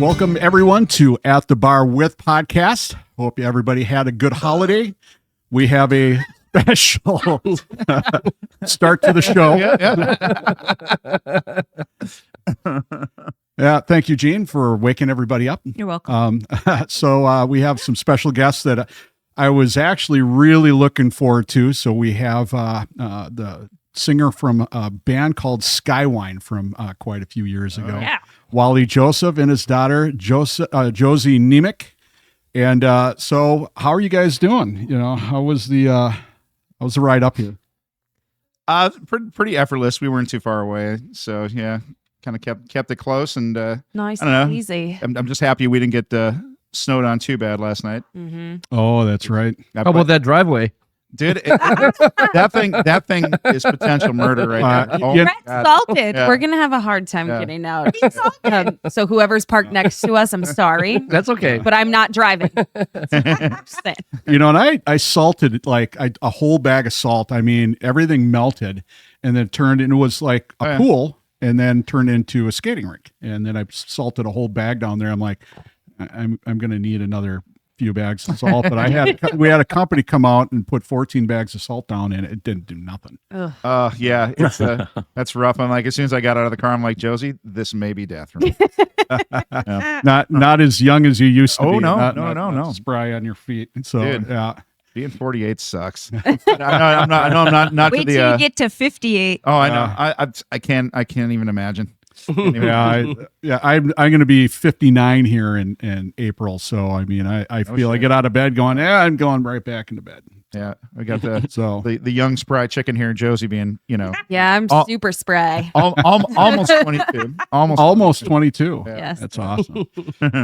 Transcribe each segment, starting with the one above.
Welcome everyone to At the Bar With podcast. Hope everybody had a good holiday. We have a special start to the show. Yeah, thank you, Gene, for waking everybody up. You're welcome. So we have some special guests that I was actually really looking forward to. So we have the singer from a band called Skywind from quite a few years ago. Yeah. Wally Joseph and his daughter Josie Niemiec. And so how are you guys doing? You know, how was the ride up here? Pretty effortless. We weren't too far away, so yeah, kind of kept it close. And Nice I don't know. and easy. I'm just happy we didn't get snowed on too bad last night. Mm-hmm. Oh, that's right. How about that driveway? Dude, that thing is potential murder right there. Oh, yeah. my Red God. salted. Yeah. We're going to have a hard time Yeah. getting out. So whoever's parked next to us, I'm sorry, That's okay. but I'm not driving. You know, and I salted like a whole bag of salt. I mean, everything melted and then turned into, it was like a pool and then turned into a skating rink. And then I salted a whole bag down there. I'm like, I'm going to need another few bags of salt, but we had a company come out and put 14 bags of salt down and it didn't do nothing. Yeah, it's that's rough. I'm like, as soon as I got out of the car, I'm like, Josie, this may be death for me. Not as young as you used to be. No, Not spry on your feet. So Dude. yeah. Being 48 sucks. I'm not Wait to the. till you get to 58. Oh, I know. I can't even imagine. I'm going to be 59 here in April. So, I mean, I feel I get out of bed going, I'm going right back into bed. Yeah, we got the So the young spry chicken here, Josie being, Yeah, I'm super spry. almost 22. almost 22. Yeah. Yes. That's awesome.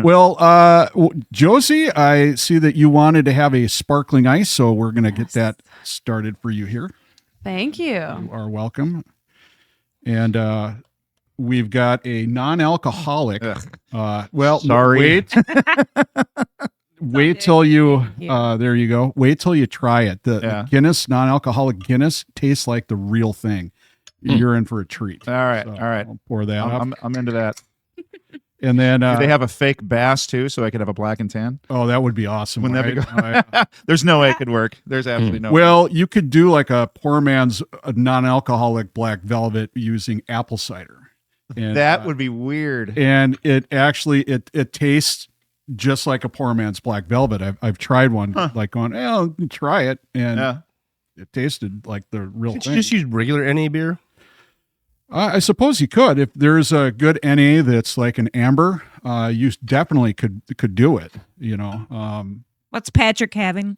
Well, Josie, I see that you wanted to have a sparkling ice, so we're going to get that started for you here. Thank you. You are welcome. And we've got a non-alcoholic. Sorry. Wait till you. There you go. Wait till you try it. The Guinness, non-alcoholic Guinness, tastes like the real thing. You're in for a treat. All right, So all right. I'll pour that up. I'm into that. And then Do they have a fake bass too, so I could have a black and tan? oh, that would be awesome. Wouldn't that be right? good? There's no way it could work. There's absolutely no way. Well, you could do like a poor man's non-alcoholic black velvet using apple cider. And, That would be weird. and it actually it tastes just like a poor man's black velvet. I've tried one, like going, I'll try it, and it tasted like the real Can't thing. you just use regular NA beer? I suppose you could if there's a good NA that's like an amber. You definitely could do it. You know. What's Patrick having?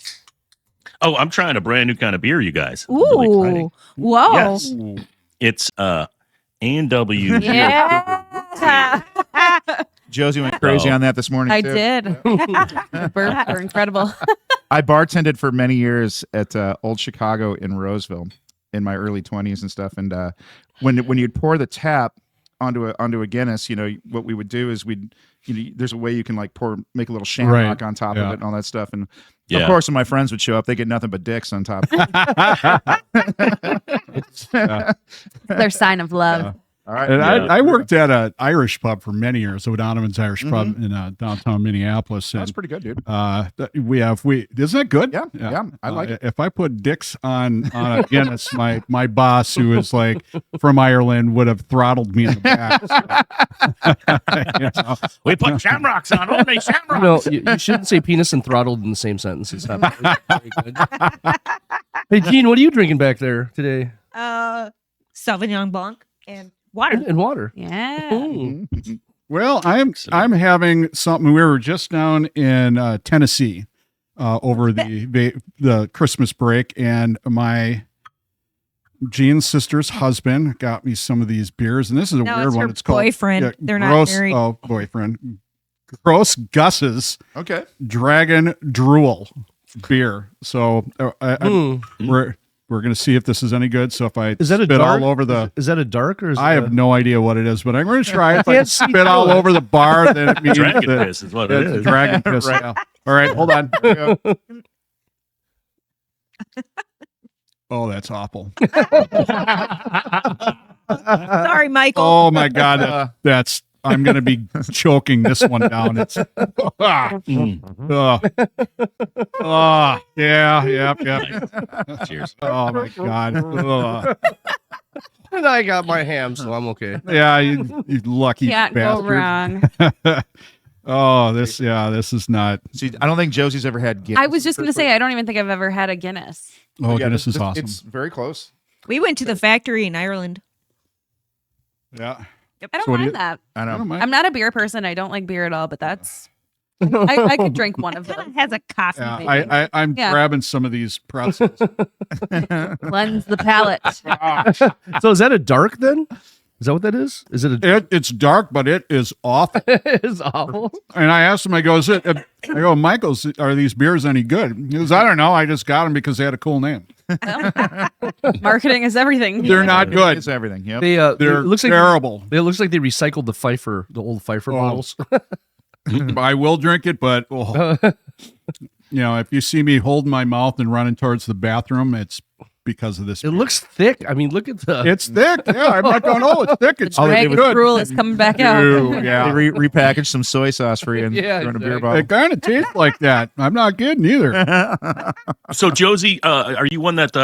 Oh, I'm trying a brand new kind of beer, you guys. Ooh. Really exciting. Whoa. Yes. It's A&W. Yeah. Josie went crazy on that this morning. I too. did. Burps are incredible. I bartended for many years at Old Chicago in Roseville in my early 20s and stuff. And when you'd pour the tap onto a Guinness, what we would do is there's a way you can like make a little shamrock on top of it and all that stuff. And of course, when my friends would show up, they get nothing but dicks on top. Their sign of love. All right. And I worked at an Irish pub for many years, O'Donovan's Irish Pub in downtown Minneapolis. That's pretty good, dude. Isn't that good? Yeah, I like it. If I put dicks on a Guinness, my boss, who is like from Ireland, would have throttled me in the back. We put shamrocks on, only shamrocks. No, you shouldn't say penis and throttled in the same sentence. It's not very good. Hey, Gene, what are you drinking back there today? Sauvignon Blanc and water. And water. Yeah. Mm. Well, I'm having something. We were just down in Tennessee over the Christmas break, and my Jean's sister's husband got me some of these beers, and this is a weird it's one. her It's called boyfriend. They're not Gross, married. Oh, boyfriend. Gross Gus's Okay. Dragon Drool beer. So we're going to see if this is any good. So if I Is that a spit dark? all over the... Is that a dark or is I it have no idea what it is, but I'm going to try it. If I Can't see spit all through it. over the bar, then it means Dragon that piss is what it it's is. dragon piss. Right. Yeah. All right, hold on. Oh, that's awful. Sorry, Michael. Oh my God, that's I'm going to be choking this one down. It's yeah. Cheers. Oh my God. And I got my ham, so I'm okay. Yeah, you lucky Can't go bastard. wrong. Oh, this is not. See, I don't think Josie's ever had Guinness. I was just gonna say I don't even think I've ever had a Guinness. Oh, Yeah, Guinness is awesome. It's very close. We went to the factory in Ireland. Yeah. I don't So what do mind you- that. I I know. don't mind. I'm not a beer person. I don't like beer at all, but that's I could drink one of Kind of them. has a coffee. Yeah, maybe. I'm Yeah. grabbing some of these pretzels. Cleanse the palate. So is that a dark then? Is that what that is? Is it a It's dark, but it is awful. it's awful? And I asked him, I go, Michael's, are these beers any good? He goes, I don't know. I just got them because they had a cool name. Marketing is everything. They're not good. It's everything. Yep. They're it looks like terrible. it looks like they recycled the old Pfeiffer bottles. I will drink it, but if you see me holding my mouth and running towards the bathroom, it's because of this. It looks thick. I mean, look at the It's thick. Yeah, I'm not going, oh, it's thick. It's All they Dragon did was- good. rule is coming back out. Ew, They yeah. repackaged some soy sauce for you and Yeah, throw in a beer exactly. bottle. It kind of tastes like that. I'm not kidding either. So Josie, are you one that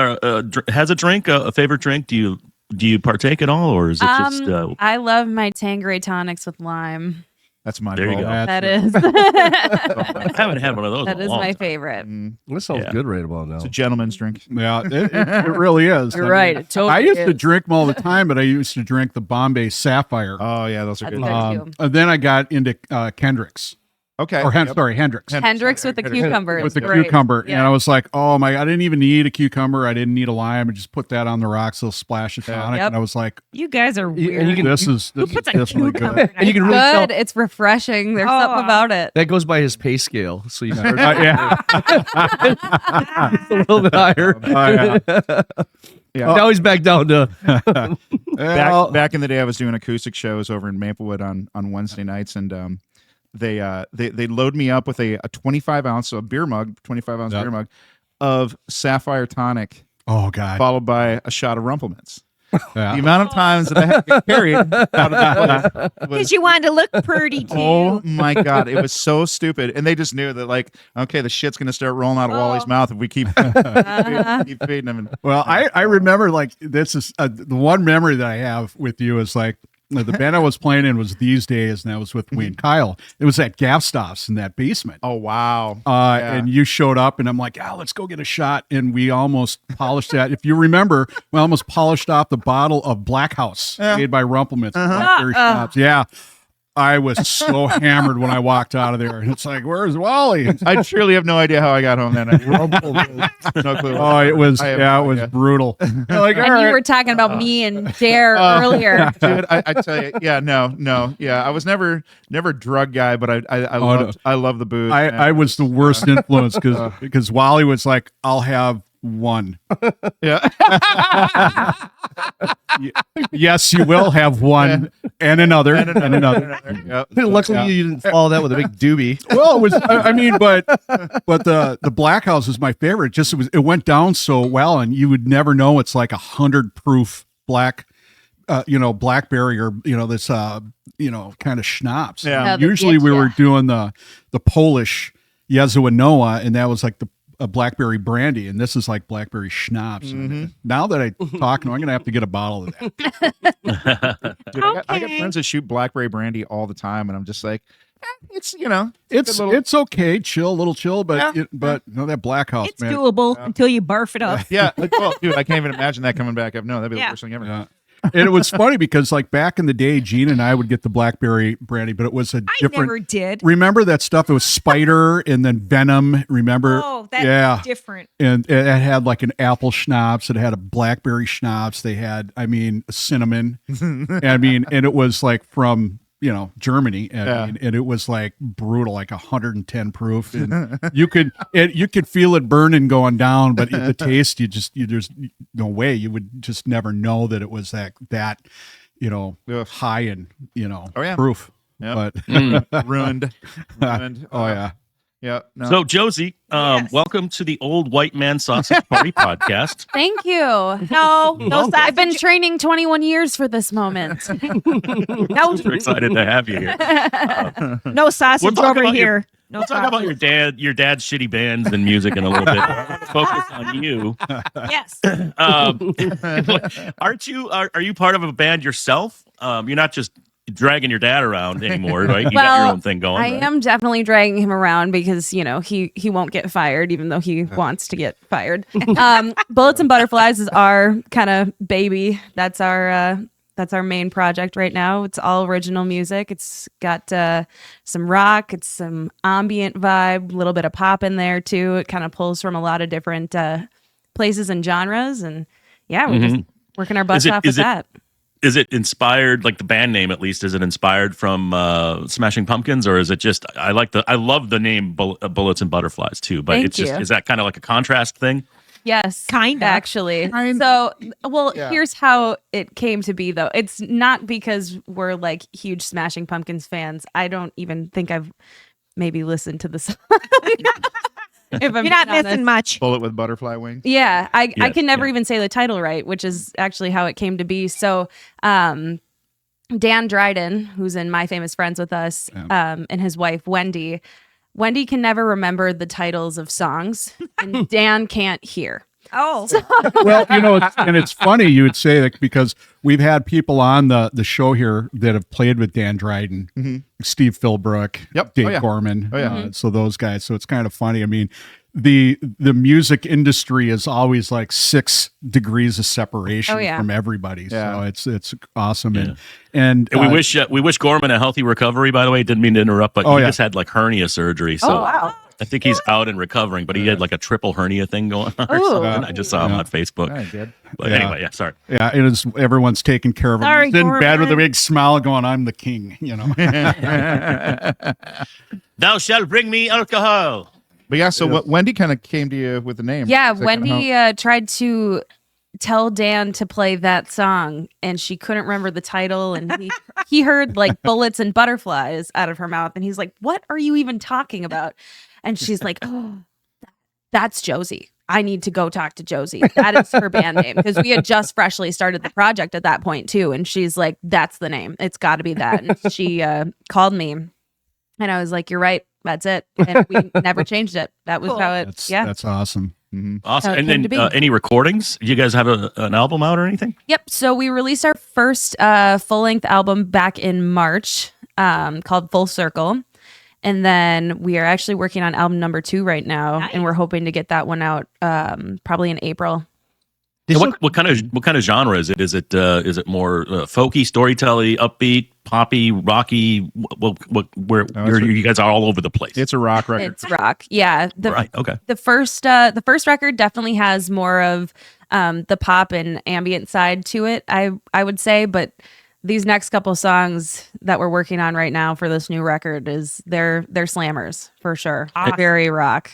has a drink, a favorite drink? Do you partake at all, or is it just? I love my Tanqueray tonics with lime. That's my There you fault. go. That is I haven't had one of those. that in a is long my time. favorite. That sounds Yeah. good right about now. It's a gentleman's drink. Yeah, it really is. You're I right. mean, It totally I used to is. drink them all the time, but I used to drink the Bombay Sapphire. Oh yeah, those are That's good. good. And then I got into Kendrick's. Okay. Or Yep. Hendrix. Hendrix with the cucumber. With the is great. cucumber. And Yeah. I was like, oh my, I didn't even need a cucumber. I didn't need a lime. I just put that on the rocks, little splash of Yeah. tonic. Yep. And I was like, You guys are weird. and you can- this is Who puts a definitely cucumber? good. in And you can ice really Good. tell It's refreshing. There's Oh. something about it. that goes by his pay scale. So you start Yeah. a little bit higher. Yeah. Now he's back down to Well, Back in the day, I was doing acoustic shows over in Maplewood on Wednesday nights, and they load me up with a 25 ounce, so a beer mug, 25 ounce Yep. beer mug of Sapphire tonic, oh God. followed by a shot of Rumplemints. Yeah. The amount of times that I had to get carried out of the place was, Because you wanted to look pretty too. oh my God, it was so stupid. And they just knew that, like, okay, the shit's gonna start rolling out of Wally's mouth if we keep feeding him. Well, I remember like this is the one memory that I have with you is like the band I was playing in was These Days, and that was with Wayne Kyle. It was at Gaffstoff's in that basement. Oh wow. Yeah. And you showed up, and I'm like, yeah, let's go get a shot. And we almost polished that. If you remember, we almost polished off the bottle of Black House made by Rumplemints. Blackberry schnapps. Yeah. I was so hammered when I walked out of there. And it's like, where's Wally? I truly have no idea how I got home that night. No clue. Oh, it was, I have yeah, no it was idea. brutal. Like, all And you right. were talking about me and Dare earlier. Dude, I tell you, yeah, no, yeah. I was never drug guy, but I love the booze. I was the worst influence because Wally was like, I'll have one. yeah. Yes, you will have one and another and another. Yep. luckily you didn't follow that with a big doobie. Well, it was. I mean, but the Black House is my favorite. Just it went down so well, and you would never know it's like 100 proof black, blackberry or this kind of schnapps. Yeah. Yeah, the Usually we Dietz, were yeah. doing the Polish Jesuanoa, and that was like a blackberry brandy, and this is like blackberry schnapps. Now that I talk, I'm going to have to get a bottle of that. Dude, I got Okay. friends that shoot blackberry brandy all the time, and I'm just like, it's It's okay, little chill, but Yeah. that Black House, It's man. doable until you barf it up. yeah. Well, dude, I can't even imagine that coming back up. No, that'd be the Yeah. worst thing ever. Yeah. And it was funny because like back in the day, Gene and I would get the blackberry brandy, but it was a I different. never did. Remember that stuff? It was Spider and then Venom. Remember? Oh, that's yeah. different. And it had like an apple schnapps. It had a blackberry schnapps. They had, cinnamon. and it was like from Germany. And it was like brutal, like 110 proof. And you could feel it burning going down, but the taste, there's no way you would just never know that it was that Ugh. high in Oh, yeah. proof. Yep. But Ruined. oh yeah. Yeah. No. So, Josie, Yes. welcome to the Old White Man Sausage Party podcast. Thank you. No, I've been training 21 years for this moment. No, We're excited to have you here. no sausage We'll talk over about here. We'll talk about your dad's shitty bands and music in a little bit. Focus on you. Yes. Are you part of a band yourself? You're not just dragging your dad around anymore, right? You got Well, your own thing going. I right? am definitely dragging him around because, he won't get fired, even though he wants to get fired. Bullets and Butterflies is our kind of baby. That's our main project right now. It's all original music. It's got some rock, it's some ambient vibe, a little bit of pop in there too. It kind of pulls from a lot of different places and genres. And yeah, we're just working our butts off with that. Is it inspired, like the band name at least? Is it inspired from Smashing Pumpkins, or is it just? I love the name Bullets and Butterflies too, but Thank it's just you. is that kind of like a contrast thing? Yes, Kinda. actually. So, here's how it came to be, though. It's not because we're like huge Smashing Pumpkins fans. I don't even think I've maybe listened to the song. If I'm You're not being missing honest. much. Bullet with butterfly wings. Yeah, I Yes, can never yeah. even say the title right, which is actually how it came to be. So, Dan Dryden, who's in My Famous Friends with us, and his wife Wendy can never remember the titles of songs, and Dan can't hear. Oh, Well, it's funny you would say that because we've had people on the show here that have played with Dan Dryden, Steve Philbrook, Yep. Dave Oh, yeah. Gorman. Oh, yeah. So those guys. So it's kind of funny. I mean, the music industry is always like 6 degrees of separation Oh, yeah. from everybody. Yeah. So it's awesome. Yeah. And And we wish Gorman a healthy recovery. By the way, didn't mean to interrupt, but Oh, he yeah. just had like hernia surgery, so wow. I think he's out and recovering. But he had like a triple hernia thing going on or Ooh. something. I just saw him Yeah. on Facebook. I did. But Yeah. anyway, yeah, sorry. yeah, it is. Everyone's taking care of him. Sorry, He's in bed with a Gorman. big smile, going, "I'm the king." Thou shalt bring me alcohol. But yeah, so what Wendy kind of came to you with the name. Yeah, Is that kinda Wendy tried to tell Dan to play that song, and she couldn't remember the title. And he heard like Bullets and Butterflies out of her mouth, and he's like, "What are you even talking about?" And she's like, "Oh, that's Josie. I need to go talk to Josie. That is her band name." Because we had just freshly started the project at that point too. And she's like, "That's the name. It's got to be that." And she called me, and I was like, "You're right. That's it." And we never changed it. That was how it. That's awesome. Awesome. How it And came then to be. any recordings? Do you guys have an album out or anything? Yep. So we released our first full-length album back in March, called Full Circle. And then we are actually working on album number 2 right now, and we're hoping to get that one out probably in April. And what kind of genre is it? Is it more folky, storytelling, upbeat, poppy, rocky? You guys are all over the place. It's a rock record. It's rock. Yeah. Right. Okay. The first record definitely has more of the pop and ambient side to it, I would say, but these next couple songs that we're working on right now for this new record they're slammers for sure. Very rock.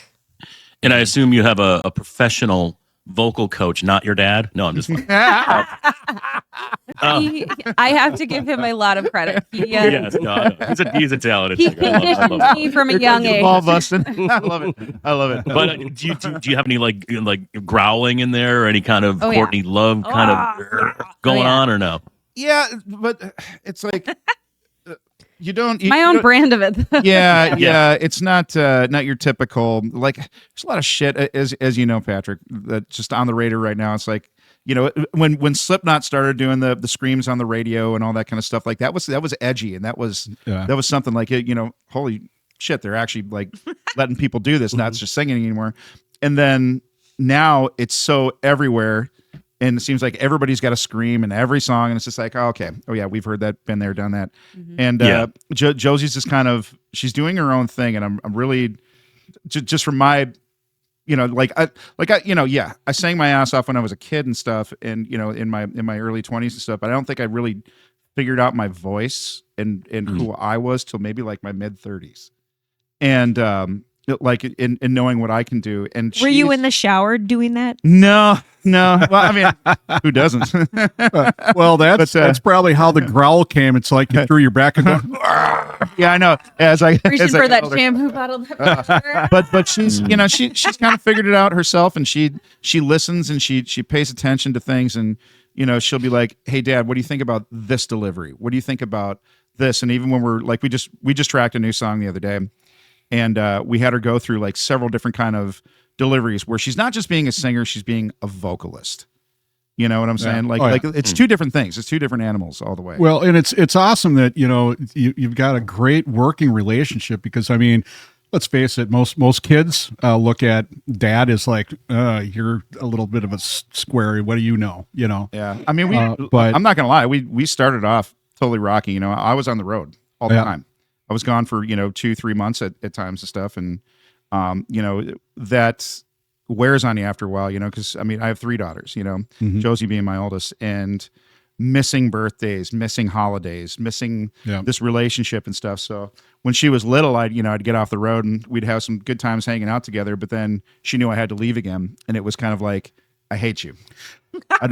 And I assume you have a professional vocal coach, not your dad. No, I'm just. I have to give him a lot of credit. Yes, no. He's a talented He singer. I love conditioned it. me from a young age. Ball busting. I love it. I love it. But do you have any like growling in there, or any kind of Oh, yeah. Courtney Love kind of going Oh, yeah. on, or no? Yeah, but it's like you don't. My own brand of it. Yeah. It's not your typical, like, there's a lot of shit, as you know, Patrick, that's just on the radar right now. It's like, when Slipknot started doing the screams on the radio and all that kind of stuff, like that was edgy, and that was something like, holy shit, they're actually like letting people do this, not just singing anymore. And then now it's so everywhere. And it seems like everybody's got a scream in every song, and it's just like, oh, okay, oh yeah, we've heard that, been there, done that. And Josie's just kind of, she's doing her own thing, and I'm really just from my, I sang my ass off when I was a kid and stuff, and in my early 20s and stuff. But I don't think I really figured out my voice and who I was till maybe like my mid 30s. And like in knowing what I can do. And Were you she's- in the shower doing that? No. Well, I mean, who doesn't? Well, that's But, that's probably how the growl came. It's like you threw your back and going, Yeah, I know. Reaching as I for get that older. shampoo bottle. But she's she's kind of figured it out herself, and she listens and she pays attention to things, and she'll be like, "Hey, Dad, what do you think about this delivery? What do you think about this?" And even when we're like, we just tracked a new song the other day, and we had her go through like several different kind of deliveries where she's not just being a singer, she's being a vocalist. You know what I'm saying? Like, Oh, yeah. like it's two different things. It's two different animals all the way. well, and it's awesome that you've got a great working relationship, because I mean, let's face it, most kids look at dad as like, you're a little bit of a square. What do you know? Yeah, I mean, but- I'm not gonna lie. We started off totally rocky. I was on the road all the Yeah. time. I was gone for 2-3 months at times and stuff, and that wears on you after a while. Because I mean, I have 3 daughters. Mhm. Josie being my oldest, and missing birthdays, missing holidays, missing Yeah. this relationship and stuff. So when she was little, I'd get off the road and we'd have some good times hanging out together. But then she knew I had to leave again, and it was kind of like, I hate you.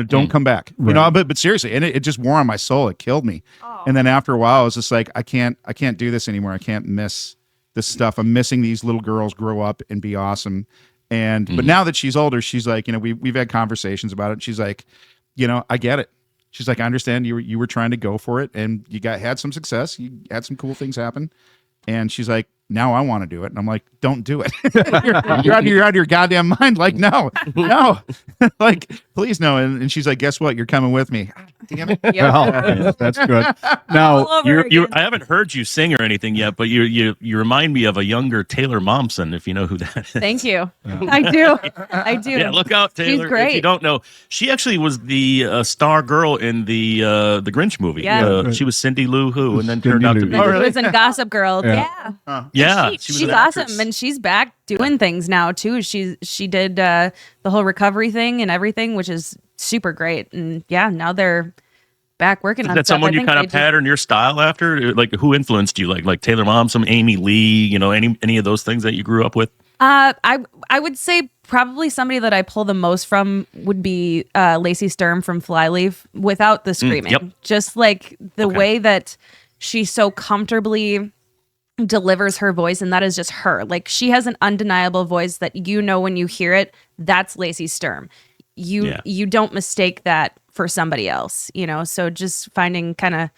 Don't come back. Right. But seriously, and it just wore on my soul. It killed me. And then after a while, I was just like, I can't do this anymore. I can't miss this stuff. I'm missing these little girls grow up and be awesome. And but now that she's older, she's like, we've had conversations about it. She's like, I get it. She's like, I understand you were trying to go for it, and you had some success. You had some cool things happen. And she's like, now I want to do it. And I'm like, don't do it. you're out of your goddamn mind. Like, no, like, please no. And she's like, guess what? You're coming with me. Damn it. Well, that's good. Now, All over again. I haven't heard you sing or anything yet, but you remind me of a younger Taylor Momsen, if you know who that is. Thank you. I do. I do. Yeah, look out, Taylor. If great. you don't know, she actually was the star girl in the Grinch movie. Yeah. She was Cindy Lou Who, and then Cindy turned out to Lou. be. She was in Gossip Girl. Yeah. Yeah. Yeah, She's awesome, and she's back doing things now too. She did the whole recovery thing and everything, which is super great. And yeah, now they're back working on Is that stuff. someone I you think kind they of pattern your style after? Like, who influenced you? Like Taylor Momsen, Amy Lee, any of those things that you grew up with? I would say probably somebody that I pull the most from would be Lacey Sturm from Flyleaf, without the screaming. yep. Just like the way that she so comfortably delivers her voice, and that is just her. Like, she has an undeniable voice that when you hear it, that's Lacey Sturm. You don't mistake that for somebody else, so just finding kind of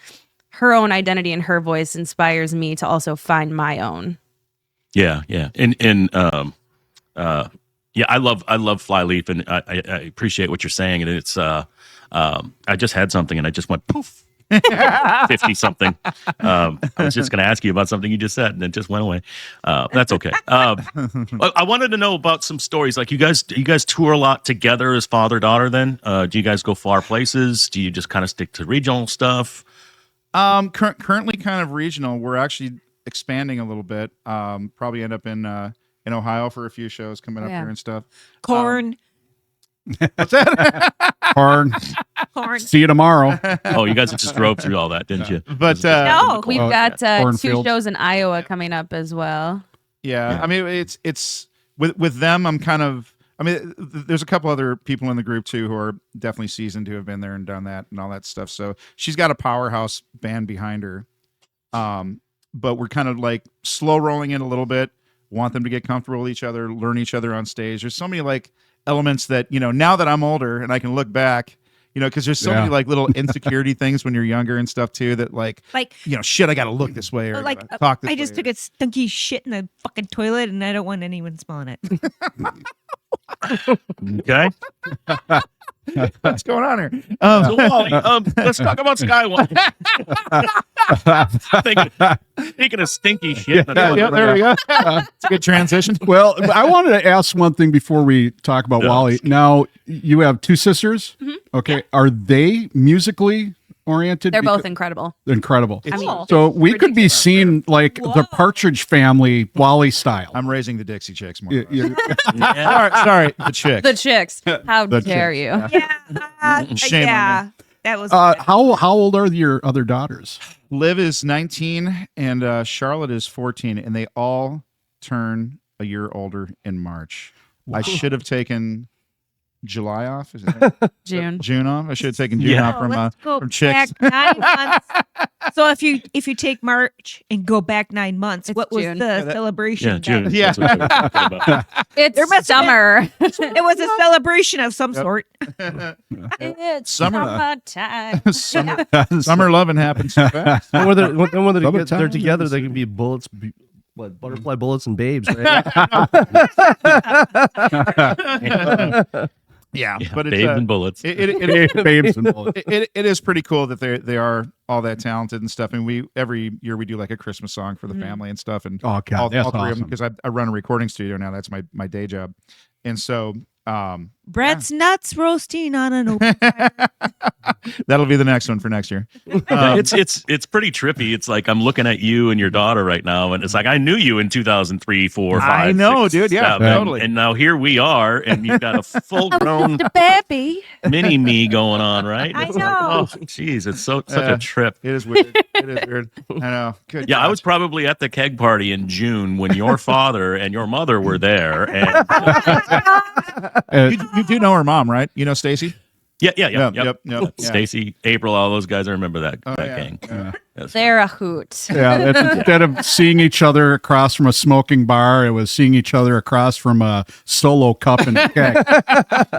her own identity and her voice inspires me to also find my own. Yeah, and I love Flyleaf, and I appreciate what you're saying, and it's I just had something and I just went poof. 50 something. I was just going to ask you about something you just said, and it just went away. That's okay. I wanted to know about some stories. Like, you guys tour a lot together as father-daughter. Then, do you guys go far places? Do you just kind of stick to regional stuff? Currently kind of regional. We're actually expanding a little bit. Probably end up in Ohio for a few shows coming up here and stuff. Corn. What's that? Corn. Corn. See you tomorrow. Oh, you guys just drove through all that, didn't you? But No. We've Oh, got 2 cornfields. shows in Iowa coming up as well. yeah, I mean, it's with them. I'm kind of. I mean, there's a couple other people in the group too who are definitely seasoned, who have been there and done that and all that stuff. So she's got a powerhouse band behind her. But we're kind of like slow rolling it a little bit. Want them to get comfortable with each other, learn each other on stage. There's so many like elements that, now that I'm older and I can look back, because there's so many like little insecurity things when you're younger and stuff too, that like shit, I got to look this way or Like, talk this way. I just took a stinky shit in the fucking toilet, and I don't want anyone smelling it. Okay. What's going on here? So, Wally, let's talk about Skywind. Speaking of stinky shit. Yeah, there we go. It's a good transition. Well, I wanted to ask one thing before we talk about Wally. Now, you have 2 sisters. Okay. Are they musically oriented? They're both incredible. Incredible. I mean, So we could be seen like the Partridge Family, Wally style. I'm raising the Dixie Chicks more. Sorry, the Chicks. the chicks. How The dare chicks, you? Shame on me. That was How old are your other daughters? Liv is 19 and Charlotte is 14, and they all turn a year older in March. I should have taken July off. Is it June off? I should have taken June off let's go from Chicks. back 9 months. So if you take March and go back 9 months, It's what was June. the celebration? Yeah, June. then? Yeah. That's what we're talking about. It's summer. It was a celebration of some sort. It's Summer. summertime. Summer loving happens so fast. And when they're Summertime. together, they can be bullets, butterfly bullets and babes, right? Yeah, Yeah, but it's babes and bullets. Babes and bullets. it is pretty cool that they are all that talented and stuff. And every year we do like a Christmas song for the family and stuff. And Oh, God, all that's three of them, awesome. because I run a recording studio now. That's my day job. And so Brett's nuts roasting on an open fire. that'll be the next one for next year. It's pretty trippy. It's like I'm looking at you and your daughter right now, and it's like I knew you in 2003, 4, 5. I know, 6, dude. Yeah, 7, totally. And now here we are, and you've got a full-grown The baby. mini me going on, right? I It's know. Like, oh, jeez, it's such a trip. It is weird. It is weird. I know. Good. Yeah, I God. was probably at the keg party in June when your father and your mother were there, and You do know her mom, right? You know Stacy? yep. Yeah. Stacy, April, all those guys. I remember that Oh, that yeah. gang. Yeah. Yes. They're a hoot. Yeah, that's, instead of seeing each other across from a smoking bar, it was seeing each other across from a solo cup and keg.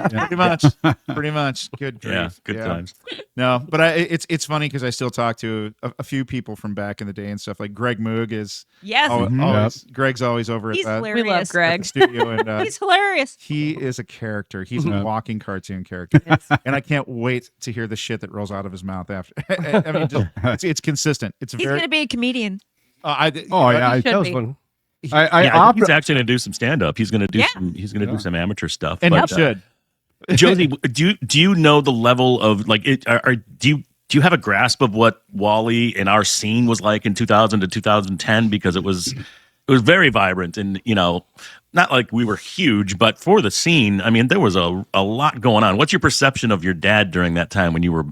Pretty much. Pretty much. Good grief. Yeah, good times. No, but it's funny because I still talk to a few people from back in the day and stuff. Like Greg Moog is Yes, always Greg's always over he's at hilarious. We love at the Greg. studio, and He's hilarious. he is a character. He's a walking cartoon character, and I can't wait to hear the shit that rolls out of his mouth after. I mean, it's consistent. It's He's very. going to be a comedian. Yeah, Should That was be. fun. I Yeah, I think opt- he's actually going to do some stand up. He's going to do Yeah. some. He's going to do some amateur stuff. and but, he should. Josie, do you know the level of like it? Do you have a grasp of what Wally and our scene was like in 2000 to 2010? Because it was very vibrant, and not like we were huge, but for the scene, I mean, there was a lot going on. What's your perception of your dad during that time when you were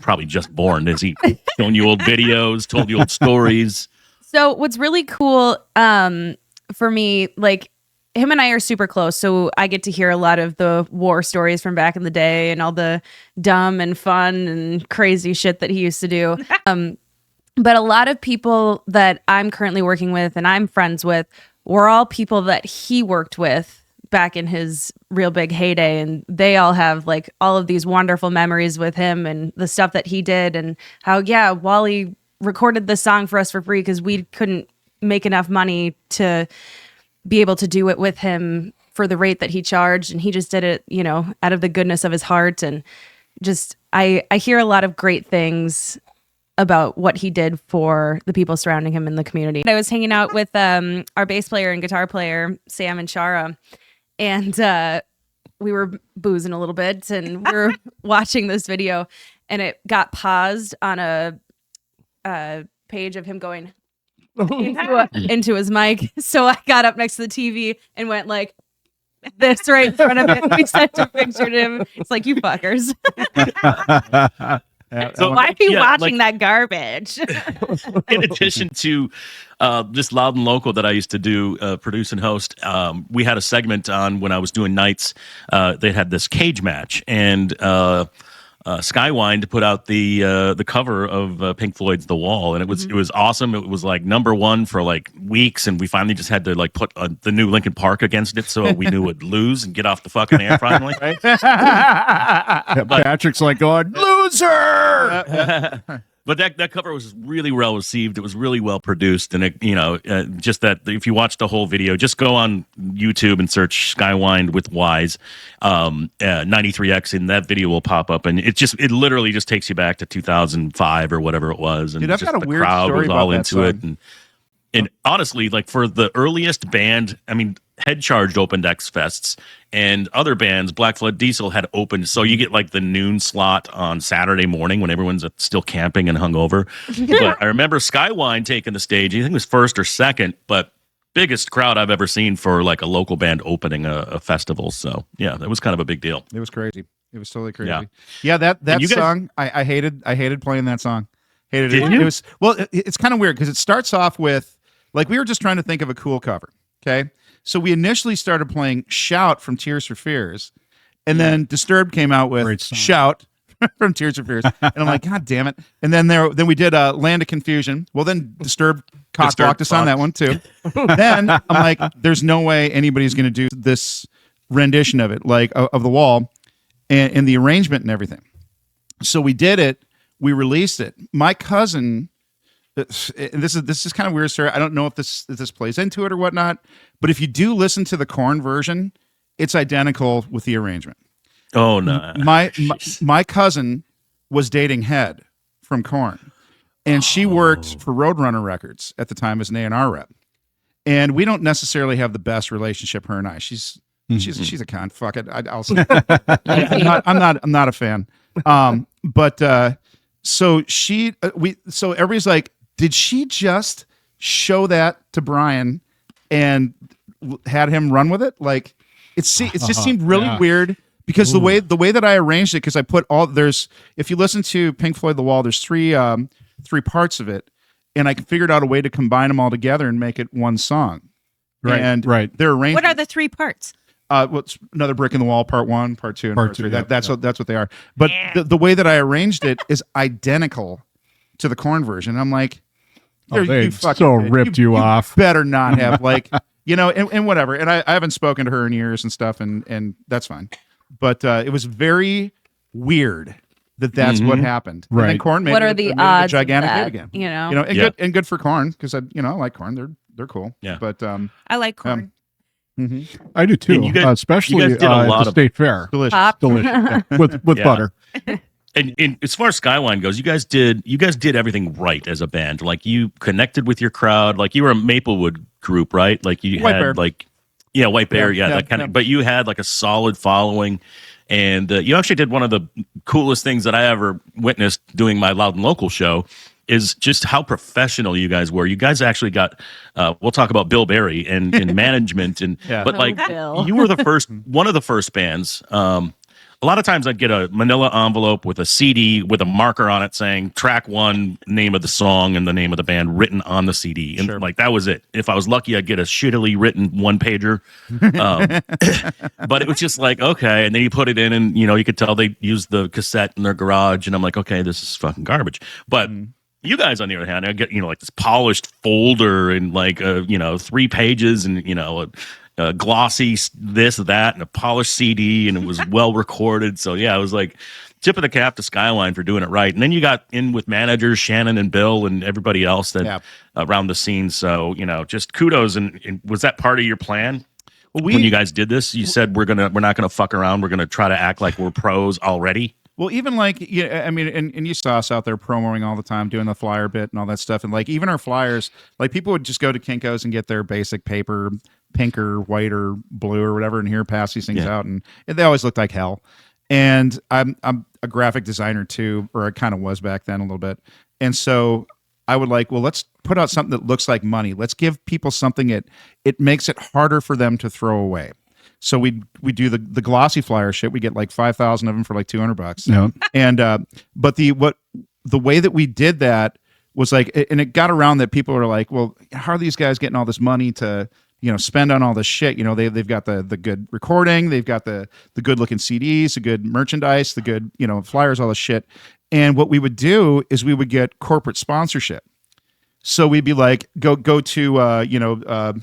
probably just born? Is he showing you old videos, told you old stories? So what's really cool for me, like him and I are super close. So I get to hear a lot of the war stories from back in the day and all the dumb and fun and crazy shit that he used to do. But a lot of people that I'm currently working with and I'm friends with were all people that he worked with back in his real big heyday. And they all have like all of these wonderful memories with him and the stuff that he did and how, yeah, Wally recorded this song for us for free because we couldn't make enough money to be able to do it with him for the rate that he charged. And he just did it, out of the goodness of his heart. And just, I hear a lot of great things about what he did for the people surrounding him in the community. I was hanging out with our bass player and guitar player, Sam and Shara, and we were boozing a little bit and we were watching this video and it paused on a page of him going into his mic. So I got up next to the TV and went like this right in front of it. We sent a picture to him. It's like, you fuckers. So Why are you yeah, watching like- that garbage? In addition to this Loud and Local that I used to do, produce and host, we had a segment on when I was doing nights. They had this cage match, and Skywind put out the cover of Pink Floyd's The Wall, and it was awesome. It was like #1 for like weeks, and we finally just had to like put the new Linkin Park against it so we knew it'd lose and get off the fucking air finally. Patrick's like going, loser! But that cover was really well received. It was really well produced, and it, just that if you watch the whole video, just go on YouTube and search Skywind with Wise 93X, and that video will pop up, and it literally just takes you back to 2005 or whatever it was, and Dude, I've just got a the weird crowd story was about all that into it, song. and honestly, like for the earliest band, I mean, Head Charged opened X Fests, and other bands, Black Flood Diesel had opened. So you get like the noon slot on Saturday morning when everyone's still camping and hungover. But I remember Skywind taking the stage. I think it was first or second, but biggest crowd I've ever seen for like a local band opening a festival. So yeah, that was kind of a big deal. It was crazy. It was totally crazy. Yeah. Yeah, that you guys- song, I hated playing that song. Hated it. Did you? It was it's kind of weird because it starts off with like we were just trying to think of a cool cover. Okay. So we initially started playing Shout from Tears for Fears, and then Disturbed came out with Great song. Shout from Tears for Fears. And I'm like, God damn it. And then we did Land of Confusion. Well, then Disturbed cock-blocked us on that one too. Then I'm like, there's no way anybody's going to do this rendition of it, like of The Wall and the arrangement and everything. So we did it. We released it. My cousin, this is kind of weird, sir. I don't know if this plays into it or whatnot, but if you do listen to the Korn version, it's identical with the arrangement. Oh no! My cousin was dating Head from Korn, and she worked for Roadrunner Records at the time as an A&R rep. And we don't necessarily have the best relationship, her and I. She's a cunt. Fuck it. I'll say. I'm not a fan. So everybody's like, did she just show that to Brian and had him run with it? Like it just seemed really weird because the way that I arranged it, because I put if you listen to Pink Floyd The Wall, there's three parts of it, and I figured out a way to combine them all together and make it one song. Right. And right. they're arranged. What are the 3 parts? It's Another Brick in the Wall, part 1, part 2, and part 3. Yeah, That's what they are. But the way that I arranged it is identical to the Korn version. I'm like, they you fucking so ripped you off. Better not have and whatever. And I haven't spoken to her in years and stuff, and that's fine. But it was very weird that's what happened. Right. And then Korn made What are it the a odds gigantic of that, hit again. you know? And good for Korn because I like Korn. They're cool. Yeah. But I like Korn. I do too, And you guys especially did a at lot the of- State Fair. delicious. Pop. Delicious. Yeah. With Yeah. butter. And as far as Skywind goes, you guys did everything right as a band. Like you connected with your crowd. Like you were a Maplewood group, right? Like you White had Bear. White Bear, Yeah, that kind yeah. of. But you had like a solid following, and you actually did one of the coolest things that I ever witnessed doing my Loud and Local show. Is just how professional you guys were. You guys actually got. We'll talk about Bill Berry and management, and Yeah. but like Bill. you were one of the first bands. A lot of times I'd get a manila envelope with a CD with a marker on it saying track 1, name of the song and the name of the band written on the CD. And like, that was it. If I was lucky, I'd get a shittily written 1-pager. But it was just like, okay. And then you put it in and, you could tell they used the cassette in their garage. And I'm like, okay, this is fucking garbage. But you guys, on the other hand, I get, like this polished folder and like, 3 pages and, a glossy this, that, and a polished CD, and it was well recorded. So yeah, it was like tip of the cap to Skywind for doing it right. And then you got in with managers, Shannon and Bill and everybody else that around the scene. So, just kudos. And was that part of your plan? When you guys did this, you said we're not gonna fuck around. We're gonna try to act like we're pros already. Well, even like, and you saw us out there promoting all the time, doing the flyer bit and all that stuff. And like, even our flyers, like people would just go to Kinko's and get their basic paper, pink or white or blue or whatever, and here pass these things out. And they always looked like hell. And I'm a graphic designer too, or I kind of was back then a little bit. And so I would like, well, let's put out something that looks like money. Let's give people something it makes it harder for them to throw away. So we do the glossy flyer shit. We get like 5,000 of them for like $200. Yeah. And but the way that we did that was like, and it got around that people are like, well, how are these guys getting all this money to spend on all this shit? They've got the good recording, they've got the good looking CDs, the good merchandise, the good flyers, all this shit. And what we would do is we would get corporate sponsorship. So we'd be like, go to a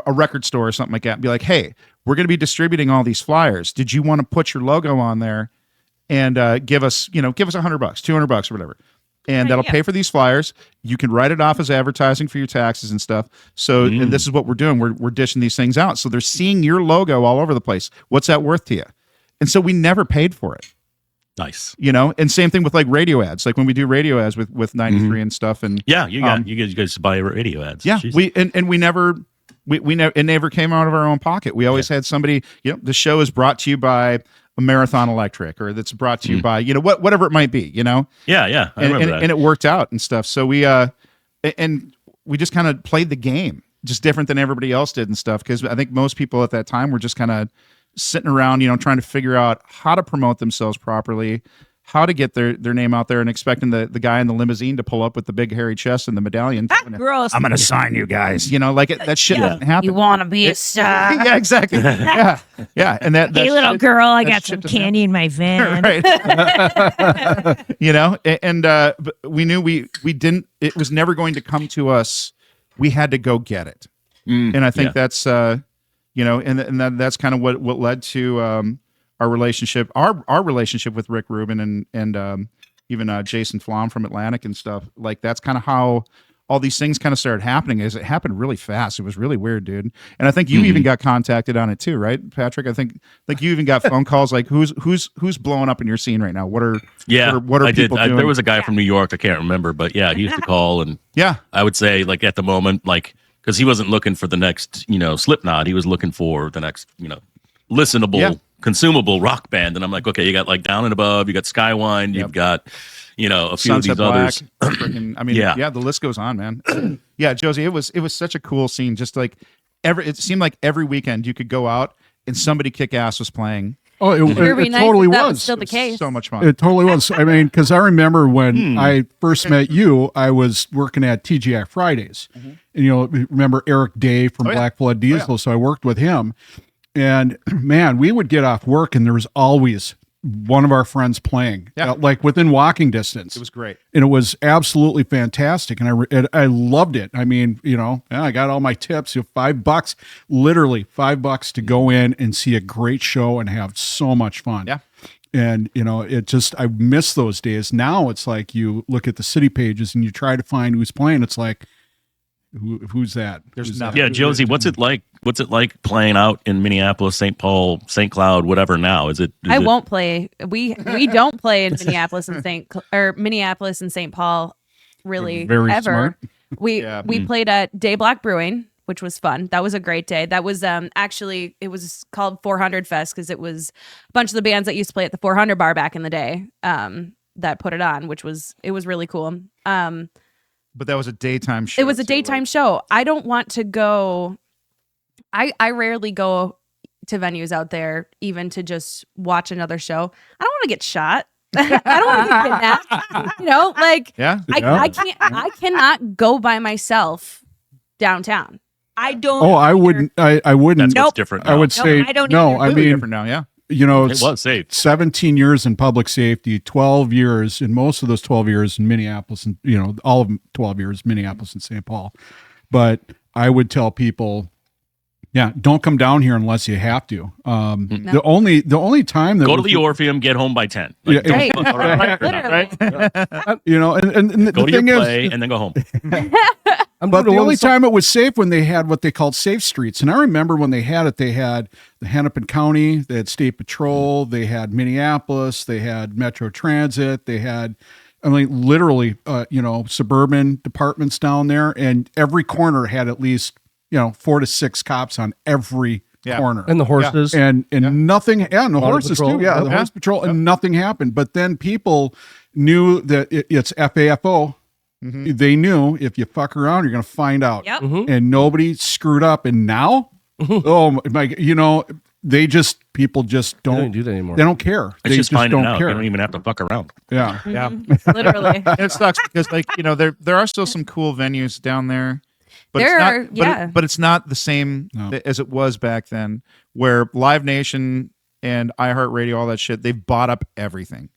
record store or something like that and be like, hey, we're going to be distributing all these flyers. Did you want to put your logo on there and give us $100, $200 or whatever? And that'll pay for these flyers. You can write it off as advertising for your taxes and stuff. So, and this is what we're doing. We're dishing these things out. So they're seeing your logo all over the place. What's that worth to you? And so we never paid for it. Nice. And same thing with like radio ads. Like when we do radio ads with 93 and stuff. And yeah, you guys buy radio ads. Yeah, Jeez. we never. It never came out of our own pocket. We always had somebody, the show is brought to you by a Marathon Electric, or that's brought to you by, whatever it might be, Yeah. I remember that. And it worked out and stuff. So we just kind of played the game just different than everybody else did and stuff. Cause I think most people at that time were just kind of sitting around, trying to figure out how to promote themselves properly, how to get their name out there, and expecting the guy in the limousine to pull up with the big hairy chest and the medallion. Gross. I'm going to sign you guys. You know, like that shit doesn't happen. You want to be a star? Yeah, exactly. Yeah, yeah. And that Hey, little shit- girl, I that got shit some doesn't candy in my van. right. You know, and but we knew we didn't. It was never going to come to us. We had to go get it. And I think that's you know, and that's kind of what led to our relationship, our relationship with Rick Rubin and even Jason Flom from Atlantic and stuff. Like that's kind of how all these things kind of started happening. Is it happened really fast. It was really weird, dude. And I think you even got contacted on it too, right, Patrick? I think you even got phone calls like who's blowing up in your scene right now? What are I people doing? There was a guy from New York, I can't remember, but yeah, he used to call, and yeah, I would say like at the moment, like because he wasn't looking for the next, Slipknot, he was looking for the next, listenable, consumable rock band, and I'm like, okay, you got like Down and Above, you got Skywind, you've got, a few Sunset of these Black, others. freaking, I mean, yeah, the list goes on, man. Yeah, Josie, it was such a cool scene. Just like it seemed like every weekend you could go out and somebody kick ass was playing. Oh, it It'd be nice totally if that was. still the case. So much fun. It totally was. I mean, because I remember when I first met you, I was working at TGI Fridays. And, remember Eric Day from Black Blood Diesel. So I worked with him. And man, we would get off work and there was always one of our friends playing, like within walking distance. It was great. And it was absolutely fantastic. And I loved it. I mean, I got all my tips, $5, literally $5 to go in and see a great show and have so much fun. Yeah. And, I miss those days. Now it's like you look at the city pages and you try to find who's playing. It's like, who's that? There's nothing. Yeah, Josie, what's it like? What's it like playing out in Minneapolis, St. Paul, St. Cloud, whatever? Now I won't play. We don't play in Minneapolis and Minneapolis and St. Paul, really Very ever. smart. We played at Day Block Brewing, which was fun. That was a great day. That was actually it was called 400 Fest because it was a bunch of the bands that used to play at the 400 bar back in the day that put it on, which was really cool. But that was a daytime show. It was a daytime show. I don't want to go. I rarely go to venues out there even to just watch another show. I don't want to get shot. I don't want to get kidnapped. I cannot go by myself downtown. I don't. Oh, I wouldn't. I wouldn't. That's what's different. I would say I don't no. either. I Completely mean, different now. Yeah. It was safe. 17 years in public safety, 12 years, and most of those 12 years in Minneapolis, and all of them 12 years Minneapolis and St. Paul. But I would tell people, don't come down here unless you have to. The only time that Go to the Orpheum, get home by 10. Like, Yeah, don't fuck around. Literally. and Go the to your thing is, play and then go home. but the only time it was safe when they had what they called safe streets. And I remember when they had the Hennepin County, they had State Patrol, they had Minneapolis, they had Metro Transit, they had, literally, suburban departments down there. And every corner had at least, 4 to 6 cops on every corner. And the horses. And nothing, and the horses patrol. too. Yeah, the horse patrol, and nothing happened. But then people knew that it's FAFO. They knew if you fuck around, you're going to find out. Yep. And nobody screwed up. And now, oh my, people just They don't don't do that anymore. They don't care. It's They just finding don't out. care. You don't even have to fuck around. Yeah. Yeah. Literally. And it sucks because there are still some cool venues down there. But There it's not, are, but yeah. but it's not the same as it was back then, where Live Nation and iHeartRadio, all that shit, they've bought up everything.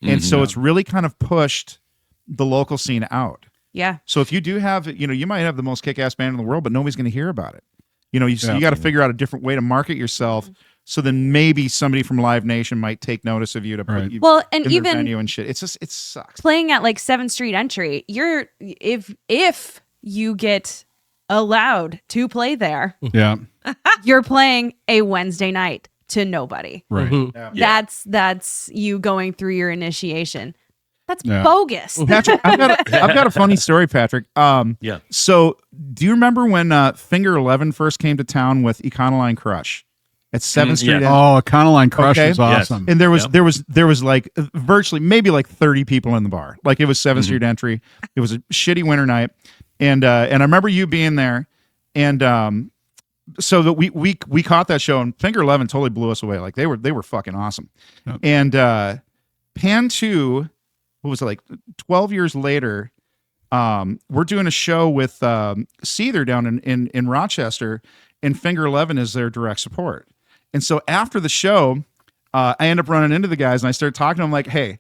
And so it's really kind of pushed the local scene out. Yeah. So if you do have, you might have the most kick-ass band in the world, but nobody's going to hear about it. You got to figure out a different way to market yourself. So then maybe somebody from Live Nation might take notice of you to put you and in even their venue and shit. It's just, it sucks. playing at like 7th Street Entry, if you get allowed to play there, Yeah. you're playing a Wednesday night to nobody. Right. That's you going through your initiation. That's Yeah. bogus. Patrick, I've got a funny story, Patrick. Yeah. So do you remember when Finger 11 first came to town with Econoline Crush at 7th Street? yes. Oh, Econoline Crush Okay. is awesome. And there was like virtually maybe like 30 people in the bar. Like it was 7th Street Entry. It was a shitty winter night. And I remember you being there. And so that we caught that show, and Finger 11 totally blew us away. Like they were fucking awesome. Yep. And pan to, what was it, like 12 years later, we're doing a show with Seether down in Rochester, and Finger 11 is their direct support. And so after the show, I end up running into the guys, and I start talking to them like, hey,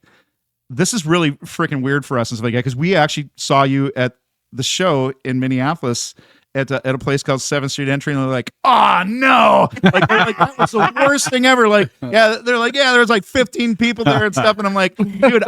this is really freaking weird for us and stuff like that, because we actually saw you at the show in Minneapolis at a place called 7th Street Entry, and they're like, oh no, like that was the worst thing ever. Like, yeah, they're like, yeah, there was like 15 people there and stuff, and I'm like, dude,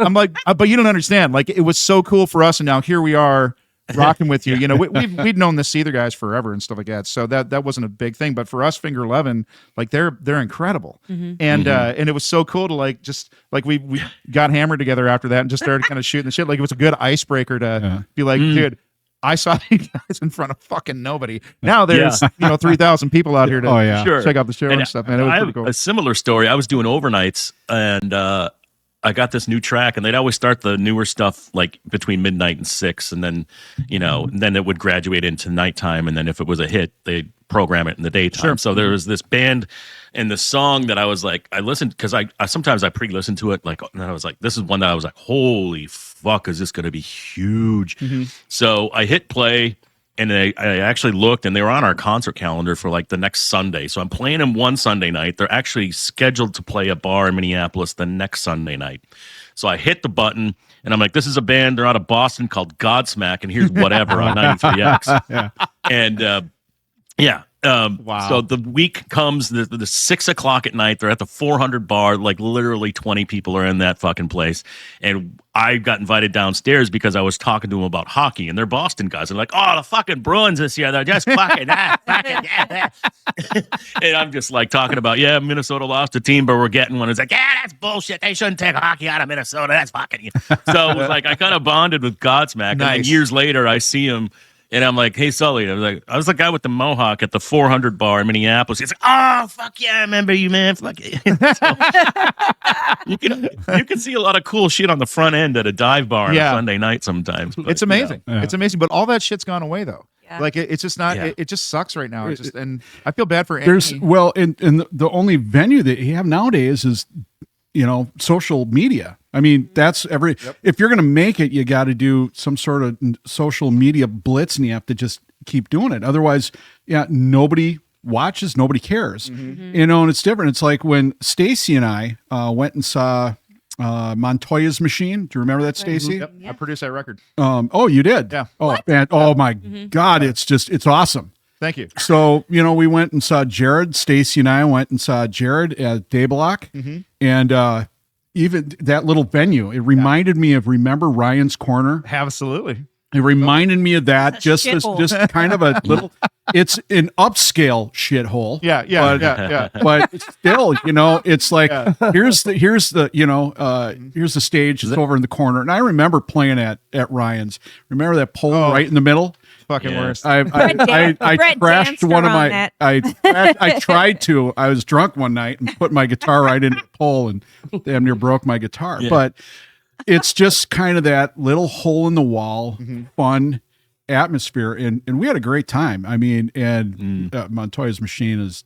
but you don't understand. Like, it was so cool for us, and now here we are rocking with you. You know, we'd known the Seether guys forever and stuff like that, so that wasn't a big thing. But for us, Finger 11, like they're incredible, and it was so cool to like just like we got hammered together after that and just started kind of shooting the shit. Like, it was a good icebreaker to be like, dude, I saw you guys in front of fucking nobody. Now there's 3,000 people out here to check out the show and stuff. Man, it was pretty cool. A similar story. I was doing overnights, and I got this new track, and they'd always start the newer stuff like between midnight and 6, and then then it would graduate into nighttime, and then if it was a hit, they'd program it in the daytime. Sure. So there was this band and the song that I was like, I listened because I sometimes I pre-listened to it, like, and I was like, this is one that I was like, holy fuck, is this going to be huge? So I hit play, and I actually looked, and they were on our concert calendar for like the next Sunday. So I'm playing them one Sunday night. They're actually scheduled to play a bar in Minneapolis the next Sunday night. So I hit the button, and I'm like, this is a band. They're out of Boston called Godsmack, and here's Whatever on 93X. And wow. So the week comes, the 6 o'clock at night, they're at the 400 bar, like literally 20 people are in that fucking place. And I got invited downstairs because I was talking to them about hockey, and they're Boston guys. They're like, oh, the fucking Bruins this year, they're just fucking and I'm just like talking about, Minnesota lost a team, but we're getting one. It's like, that's bullshit. They shouldn't take hockey out of Minnesota. That's fucking. So it was like, I kind of bonded with Godsmack. Nice. And then years later, I see him. And I'm like, hey, Sully. I was the guy with the mohawk at the 400 bar in Minneapolis. He's like, oh, fuck yeah, I remember you, man. Fuck yeah. So, you can see a lot of cool shit on the front end at a dive bar on a Sunday night sometimes. But, it's amazing. Yeah. It's amazing. But all that shit's gone away, though. Yeah. Like, it's just not, it just sucks right now. It's just, and I feel bad for Andy. There's and the only venue that you have nowadays is social media. I mean, that's if you're going to make it, you got to do some sort of social media blitz, and you have to just keep doing it. Otherwise, nobody watches, nobody cares. And it's different. It's like when Stacy and I went and saw Montoya's Machine. Do you remember that, Stacy? Yep. I produced that record. Oh, you did? Yeah. Oh, man. Oh my God. It's awesome. Thank you. So, we went and saw Jared. Stacy and I went and saw Jared at Dayblock. And even that little venue, it reminded me of, remember Ryan's Corner? Absolutely. It reminded me of that. Just kind of a little, it's an upscale shithole. Yeah. But it's still, it's like, here's the stage. It's over in the corner. And I remember playing at Ryan's. Remember that pole right in the middle? Fucking worst. I crashed one of my. I tried to. I was drunk one night and put my guitar right into the pole and damn near broke my guitar. Yeah. But it's just kind of that little hole in the wall, fun atmosphere, and we had a great time. I mean, and Montoya's Machine is.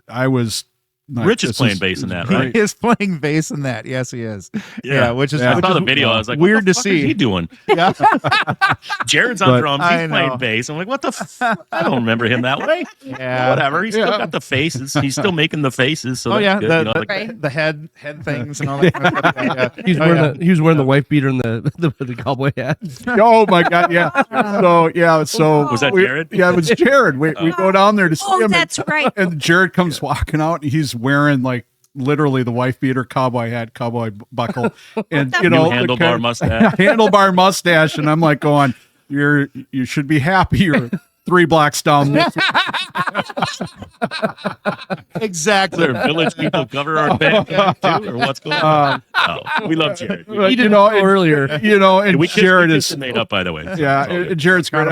I was. Like, Rich is playing bass in that, right? He is playing bass in that. Yes, he is. Yeah, which is I saw the video. I was like, weird to fuck see. Is he doing? Yeah. Jared's on drums. He's playing bass. I'm like, what the? I don't remember him that way. Yeah, whatever. He's still got the faces. He's still making the faces. So the head things and all that. Kind of stuff. He was wearing the wife beater and the cowboy hat. Oh my God! Yeah. So was that Jared? Yeah, it was Jared. We go down there to see him. That's right. And Jared comes walking out, and he's wearing like literally the wife beater, cowboy hat, cowboy buckle, and handlebar mustache. Handlebar mustache, and I'm like going, you should be happy. You're 3 blocks down. Exactly. Are village people cover our band too, or what's going on? We love Jared. He didn't know earlier. And Jared is made up, by the way. Yeah, Jared's great.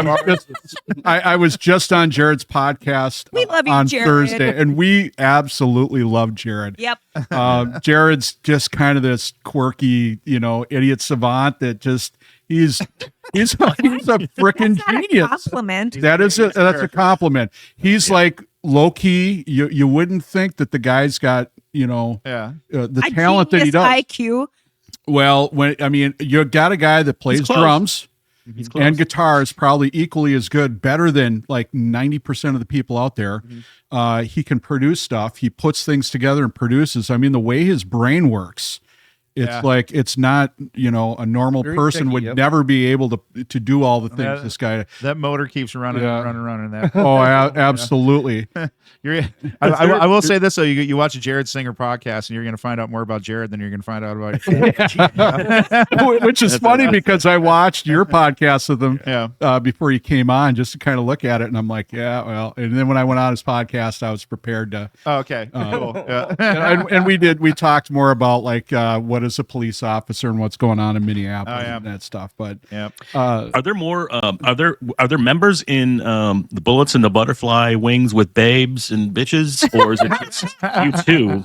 I was just on Jared's podcast we love you, on Jared. Thursday, and we absolutely love Jared. Yep. Jared's just kind of this quirky, idiot savant that just he's a freaking genius. Compliment. That's a compliment. He's like low key. You wouldn't think that the guy's got the talent that he does. IQ. Well, you got a guy that plays close. drums He's close. and guitar is probably equally as good, better than like 90% of the people out there. He can produce stuff. He puts things together and produces. I mean, the way his brain works, it's like it's not, a normal Very person tricky, would yep. never be able to do all the things this guy. That motor keeps running, running. That. Oh, absolutely. I will say this though: you watch a Jared Singer podcast, and you're going to find out more about Jared than you're going to find out about. Which is funny because I watched your podcast with him before he came on just to kind of look at it, and I'm like, yeah, well. And then when I went on his podcast, I was prepared to. Oh, okay, cool. Yeah. and we talked more about like what is a police officer and what's going on in Minneapolis and that stuff. But are there more? Are there members in the Bullets and the Butterfly Wings with babes and bitches, or is it just you two?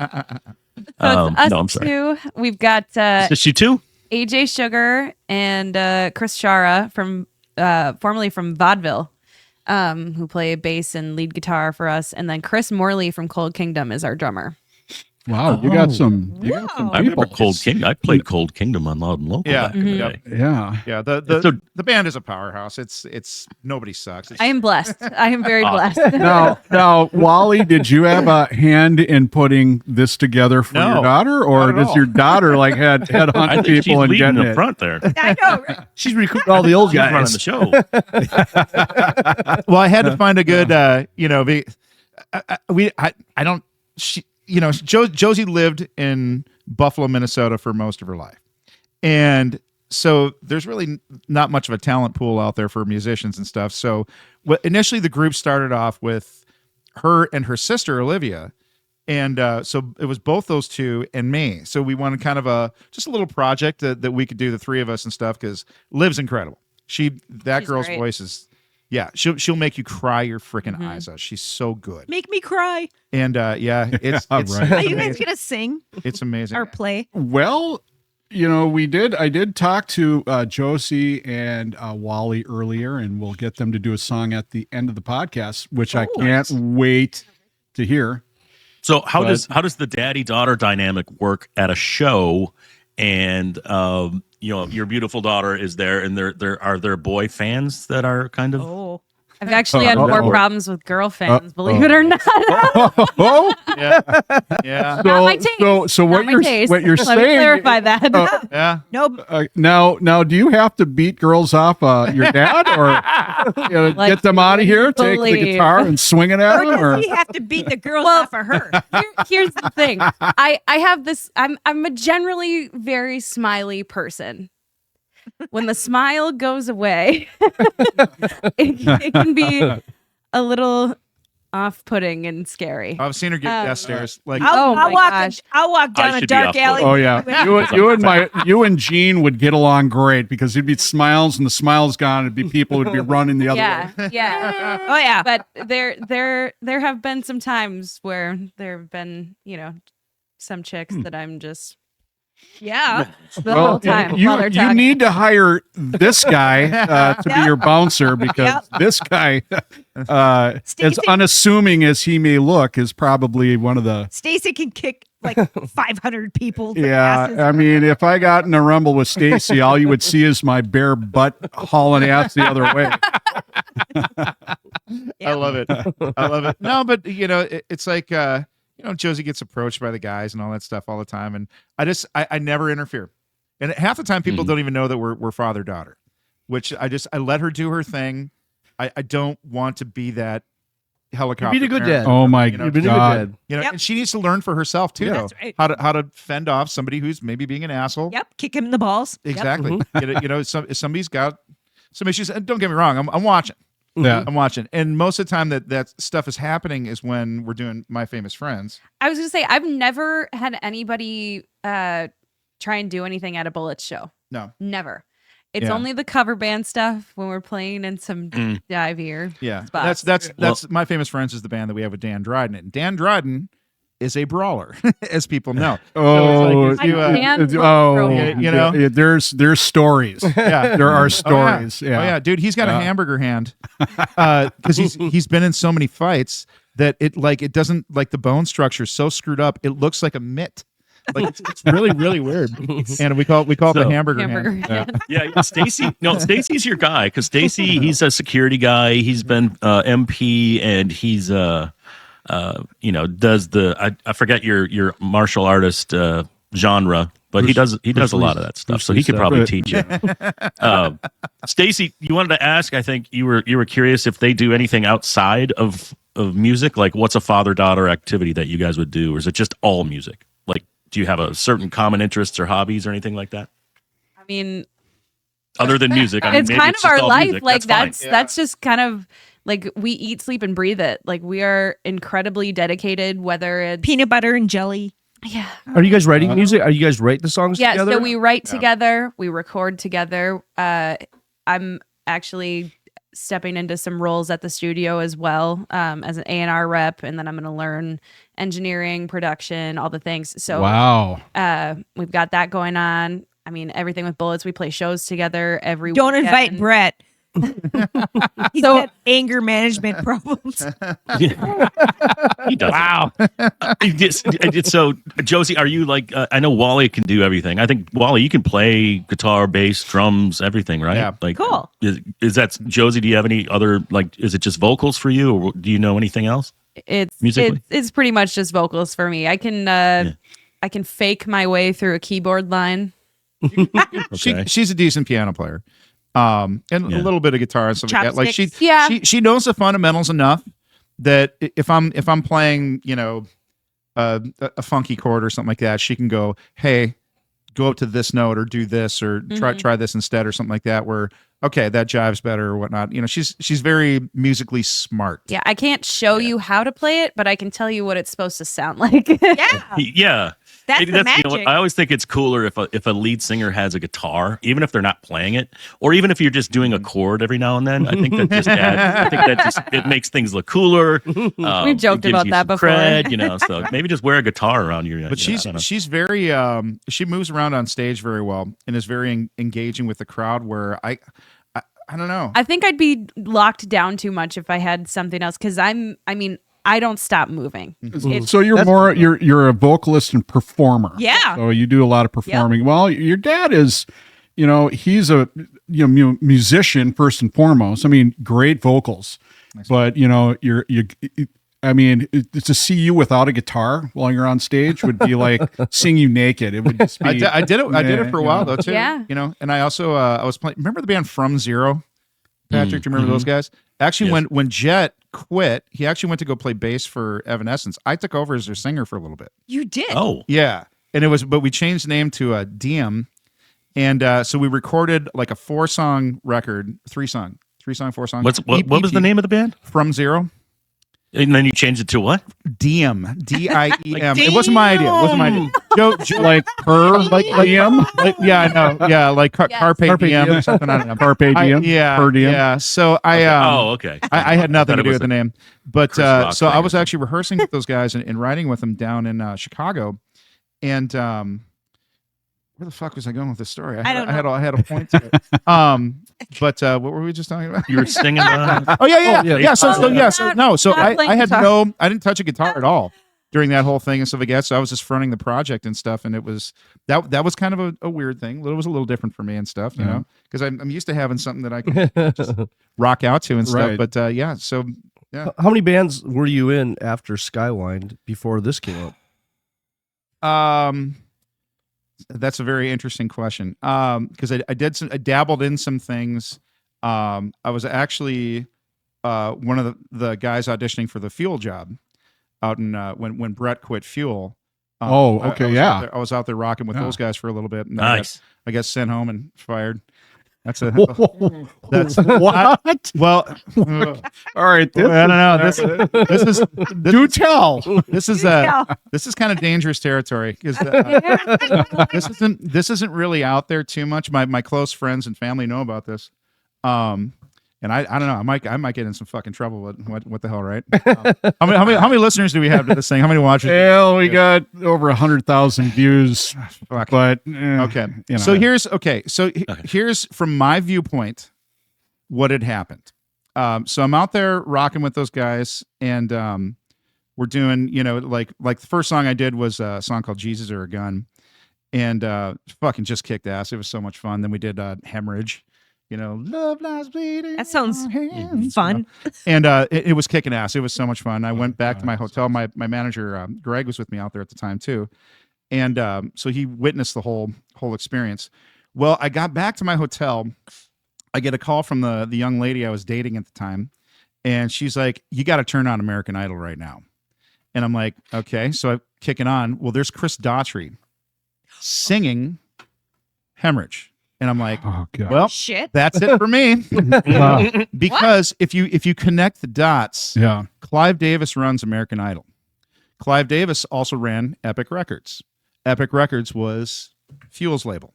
So it's us no, I'm sorry. two. We've got Is it you two? AJ Sugar and Chris Shara from formerly from Vaudeville, who play bass and lead guitar for us, and then Chris Morley from Cold Kingdom is our drummer. wow, you got some. I remember Cold Kingdom. I played Cold Kingdom on Loud and Local. Yeah. back in the day. Yeah. The band is a powerhouse. It's nobody sucks. I am blessed. I am very blessed. Now, Wally, did you have a hand in putting this together for your daughter, or not at does all. your daughter like head I hunt think she's people and leading getting the it? front there. I know. Right? She's recruiting all the old She's running guys. the show. Well, I had to find a good, Josie lived in Buffalo, Minnesota for most of her life. And so there's really not much of a talent pool out there for musicians and stuff. So initially the group started off with her and her sister, Olivia. And so it was both those two and me. So we wanted kind of just a little project that we could do, the three of us and stuff, because Liv's incredible. She's girl's great. voice is, she'll make you cry your freaking eyes out. She's so good. Make me cry. And it's Right. Are you guys gonna sing it's amazing. or play? Well, I did talk to Josie and Wally earlier, and we'll get them to do a song at the end of the podcast, which I can't wait to hear. So how does the daddy-daughter dynamic work at a show? And your beautiful daughter is there, and are there boy fans that are kind of Oh, I've actually had more problems with girl fans, believe it or not. Oh, Yeah. Not my taste. So what Not my you're taste. what you're Let me saying? clarify that. Yeah. no. Now, do you have to beat girls off your dad, or Like, get them out of here, take the believe. guitar and swing it at Or them? Or does he have to beat the girls Well- off of her? Here's the thing. I have this. I'm a generally very smiley person. When the smile goes away, it can be a little off-putting and scary. I've seen her get death stares. Like Oh my gosh. I'll walk I down a should be dark off alley. putting. Oh yeah, you and Gene would get along great because there'd be smiles, and the smiles gone, it'd be people would be running the other way. Yeah. Oh yeah. But there have been some times where there have been, some chicks that I'm just Yeah. the whole time while they're you talking. need to hire this guy to be your bouncer because this guy, as Stacy- unassuming as he may look, is probably one of the. Stacy can kick like 500 people. Yeah, I mean, if I got in a rumble with Stacy, all you would see is my bare butt hauling ass the other way. I love it. I love it. No, but it's like Josie gets approached by the guys and all that stuff all the time, and I never interfere. And half the time, people don't even know that we're father daughter, which I let her do her thing. I don't want to be that helicopter. Be the good parent. dad. Oh my You've been a God! good dad. And she needs to learn for herself too. That's right. How to fend off somebody who's maybe being an asshole. Yep. Kick him in the balls. Yep. Exactly. If somebody's got some issues, and don't get me wrong, I'm watching. Yeah. I'm watching. And most of the time that stuff is happening is when we're doing My Famous Friends. I was gonna say I've never had anybody try and do anything at a Bullets show. No. Never. It's Yeah. only the cover band stuff when we're playing in some divier. Yeah. spots. That's My Famous Friends is the band that we have with Dan Dryden. And Dan Dryden is a brawler, as people know. Oh, it's like if you, I can't you know? there's stories. Yeah. There are Oh, stories. yeah. Oh yeah, dude, he's got a hamburger hand because he's been in so many fights that it doesn't, like, the bone structure is so screwed up it looks like a mitt. Like it's really, really weird. And we call it the hamburger hand. Yeah, Stacy. No, Stacy's your guy because Stacy, he's a security guy. He's been MP, and he's does the I forget your martial artist genre, but he does a lot of that stuff. So he could probably teach you. Stacy, you wanted to ask. I think you were curious if they do anything outside of music. Like, what's a father-daughter activity that you guys would do, or is it just all music? Like, do you have a certain common interests or hobbies or anything like that? I mean, other than music, I mean, it's maybe kind of our all life. music. Like That's that's just kind of like we eat, sleep, and breathe it. Like we are incredibly dedicated. Whether it's Peanut butter and jelly. yeah, Are you guys writing music? Are you guys write the songs yeah. together? So we write together, we record together. I'm actually stepping into some roles at the studio as well, as an A&R rep, and then I'm going to learn engineering, production, all the things. So Wow. we've got that going on. I mean, everything with Bullets. We play shows together every Don't weekend. invite Brett. He's got anger management problems. He does. Wow. So, Josie, are you like? I know Wally can do everything. I think Wally, you can play guitar, bass, drums, everything, right? Yeah. Like, Cool. Is that Josie? Do you have any other like? Is it just vocals for you, or do you know anything else? Musically? It's pretty much just vocals for me. I can fake my way through a keyboard line. Okay. She's a decent piano player. And a little bit of guitar and stuff like that. Like Chopsticks. she knows the fundamentals enough that if I'm playing, a funky chord or something like that, she can go, hey, go up to this note or do this or try this instead or something like that. Where okay, that jives better or whatnot. She's very musically smart. Yeah, I can't show you how to play it, but I can tell you what it's supposed to sound like. Yeah. That's the magic. I always think it's cooler if a lead singer has a guitar, even if they're not playing it, or even if you're just doing a chord every now and then. I think that just adds. It makes things look cooler. We've joked about that before. Cred, so maybe just wear a guitar around you. But she's very she moves around on stage very well and is very engaging with the crowd. Where I don't know. I think I'd be locked down too much if I had something else because I don't stop moving. So you're a vocalist and performer. Yeah. So you do a lot of performing. Well, your dad is, he's a musician first and foremost. I mean, great vocals, but to see you without a guitar while you're on stage would be like seeing you naked. It would just be. I did it for a while though too. Yeah. And I also I was playing. Remember the band From Zero? Patrick, do you remember those guys? Actually, when Jet quit, he actually went to go play bass for Evanescence. I took over as their singer for a little bit. You did. Oh, Yeah, but we changed the name to DM, and so we recorded like a 4-song record, 4-song. What was the name of the band? From Zero. And then you changed it to what? Diem. DIEM. It wasn't my idea. Joe like her, like diem. yeah, I know. Yeah, like Carpe Diem or something. I don't know. Carpe Diem. Per diem. Yeah. So I okay. I had nothing to do was with the name, but Chris Rock so thing I or was actually rehearsing with those guys and writing with them down in Chicago, and where the fuck was I going with this story? I don't know. I had a point to it. But what were we just talking about? You were singing. Oh yeah. So I didn't touch a guitar at all during that whole thing and stuff like that. So I was just fronting the project and stuff, and it was that was kind of a weird thing. It was a little different for me and stuff, you know, because I'm used to having something that I can just rock out to and stuff. Right. But yeah. So yeah. How many bands were you in after Skywind before this came out? That's a very interesting question. Because I dabbled in some things. I was actually one of the guys auditioning for the Fuel job out in when Brett quit Fuel. I was out there rocking with those guys for a little bit. And Nice. I got sent home and fired. That's a That's what? well. All right. I don't know. This is Do tell. This is kind of dangerous territory because this isn't really out there too much. My close friends and family know about this, and I don't know. I might get in some fucking trouble. What the hell, right? How many listeners do we have to this thing? How many watchers? Well, we got over 100,000 views. Fuck. But Okay. you know. So here's from my viewpoint what had happened. So I'm out there rocking with those guys, and we're doing, like the first song I did was a song called Jesus or a Gun, and fucking just kicked ass. It was so much fun. Then we did Hemorrhage, love lies bleeding. That sounds in our hands, fun. And it was kicking ass. It was so much fun. I went back to my hotel. My manager, Greg, was with me out there at the time too. And so he witnessed the whole experience. Well, I got back to my hotel. I get a call from the young lady I was dating at the time. And she's like, you got to turn on American Idol right now. And I'm like, okay. So I kick it on. Well, there's Chris Daughtry singing Hemorrhage. And I'm like, Oh God. well, Shit. that's it for me. Because if you connect the dots, Yeah. Clive Davis runs American Idol. Clive Davis also ran Epic Records. Epic Records was Fuel's label.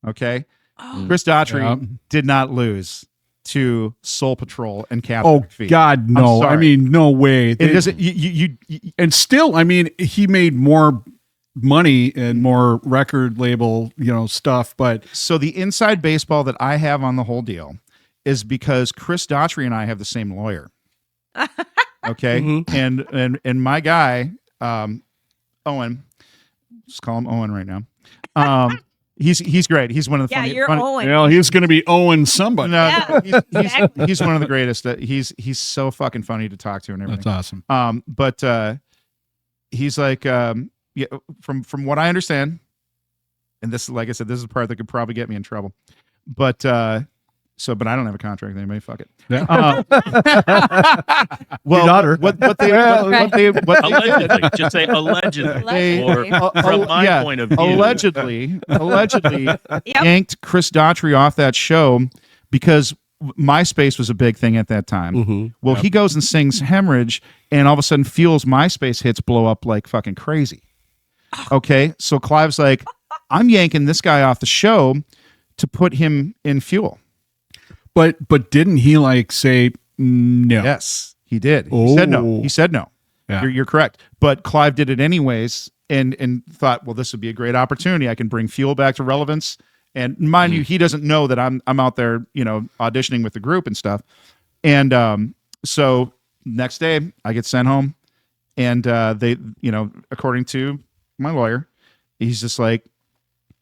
Okay? Oh. Chris Daughtry Yeah. did not lose to Soul Patrol and Cat Oh McPhee. God, no! sorry. I mean, no way. It doesn't. You And still, I mean, he made more money and more record label, stuff. But So the inside baseball that I have on the whole deal is because Chris Daughtry and I have the same lawyer. Okay, and my guy, Owen, just call him Owen right now. He's great. He's one of the Yeah, funny. you're funny, Owen. he's going to be owing somebody. No, Yeah, he's one of the greatest. He's so fucking funny to talk to and everything. That's awesome. But he's like, yeah, from what I understand, and this, like I said, this is the part that could probably get me in trouble. But but I don't have a contract with anybody. Fuck it. Yeah. Well, daughter. what they did, Allegedly, just say allegedly. They- Or from my point of view. allegedly Yep. yanked Chris Daughtry off that show because MySpace was a big thing at that time. Well, he goes and sings Hemorrhage, and all of a sudden Fuel's MySpace hits blow up like fucking crazy. Okay, so Clive's like, I'm yanking this guy off the show to put him in Fuel. But didn't he say no? Yes, he did. He said no. Oh. He said no. Yeah. You're correct. But Clive did it anyways and thought, well, this would be a great opportunity. I can bring Fuel back to relevance. And mind you, he doesn't know that I'm out there, auditioning with the group and stuff. And so next day I get sent home, and they, according to my lawyer, he's just like,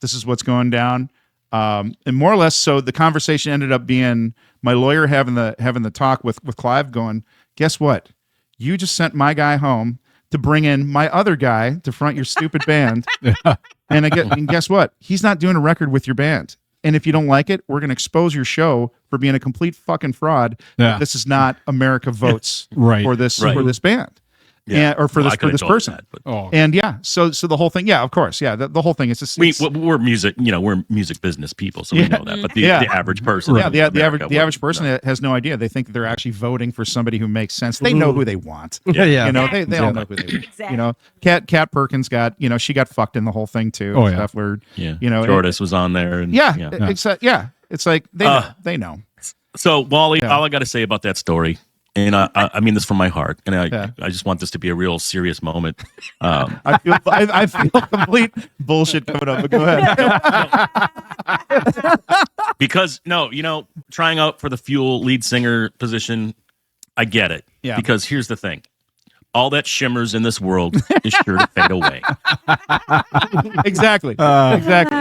this is what's going down. And more or less, so the conversation ended up being my lawyer having the talk with Clive, going, guess what? You just sent my guy home to bring in my other guy to front your stupid band. And guess what? He's not doing a record with your band. And if you don't like it, we're going to expose your show for being a complete fucking fraud. Yeah. This is not America votes Right. for this Right. for this band. Yeah. And, or for Well, this I for could've this told him person. that, but- Oh. And yeah, so the whole thing, yeah, of course, yeah, the whole thing is just we're music, we're music business people, so we know that. But the Yeah. average person, yeah, in the America average wouldn't person know. has no idea. They think they're actually voting for somebody who makes sense. They know who they want. Yeah. They all know who they want. Exactly. Kat Perkins got, she got fucked in the whole thing too. Oh, and yeah. Stuff where, Yeah, it- Jordas was on there, and it's like they know. So Wally, all I got to say about that story, and I mean this from my heart, and I just want this to be a real serious moment. I feel complete bullshit coming up, but go ahead. Because trying out for the Fuel lead singer position, I get it. Yeah. Because here's the thing. All that shimmers in this world is sure to fade away. Exactly. Exactly.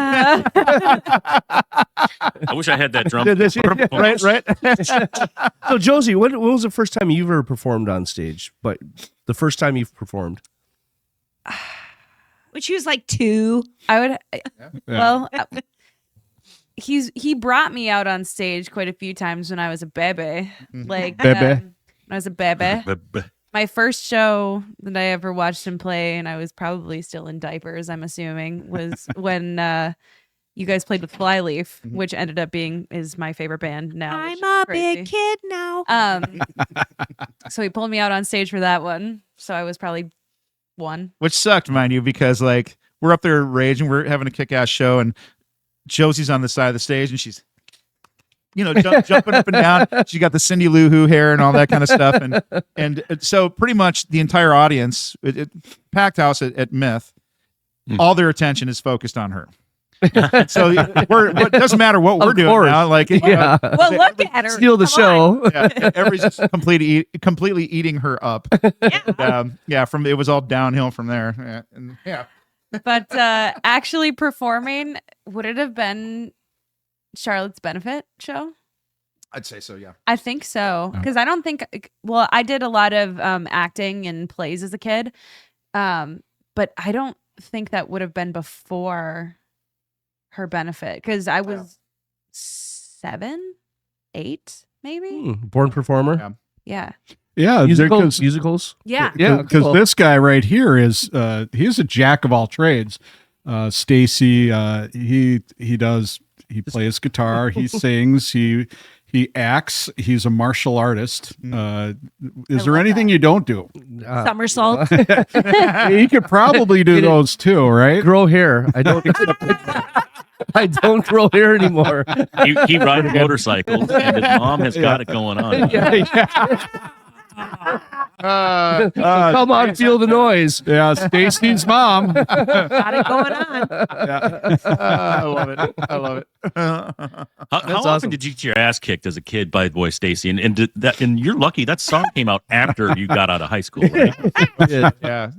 I wish I had that drum. Right. So Josie, when was the first time you ever performed on stage? But the first time you've performed? When she was like 2. I would. Well, he brought me out on stage quite a few times when I was a baby. Like Bebe. when I was a baby. My first show that I ever watched him play, and I was probably still in diapers, I'm assuming, was when you guys played with Flyleaf, which ended up is my favorite band now. which I'm is a crazy. big kid now. So he pulled me out on stage for that one. So I was probably 1. Which sucked, mind you, because we're up there raging, we're having a kick-ass show, and Josie's on the side of the stage, and she's jumping up and down. She got the Cindy Lou Who hair and all that kind of stuff, and so pretty much the entire audience, packed house at Myth, all their attention is focused on her. So it doesn't matter what we're doing course. now. Like, Yeah. Well, look at her. Steal the Come on. show. yeah, everybody's just completely eating her up. Yeah. From it was all downhill from there. But actually performing, would it have been Charlotte's benefit show? I'd say so. Yeah. I think so. Because I don't think, well, I did a lot of acting and plays as a kid. But I don't think that would have been before her benefit. Because I was 7, 8, maybe. Born performer. Yeah. Yeah, Musicals. Yeah. Yeah, because cool. this guy right here is he's a jack of all trades. Stacy, he plays guitar, he sings, he acts, he's a martial artist. Is there anything you don't do? Somersault. You could probably do those too, right? Grow hair. I don't. I don't grow hair anymore. He rides motorcycles, and his mom has got it going on. Come on, feel the noise. Yeah, Stacy's mom. Got it going on. I love it. I love it. How awesome. often did you get your ass kicked as a kid by Boy Stacy? And you're lucky that song came out after you got out of high school, right? Yeah.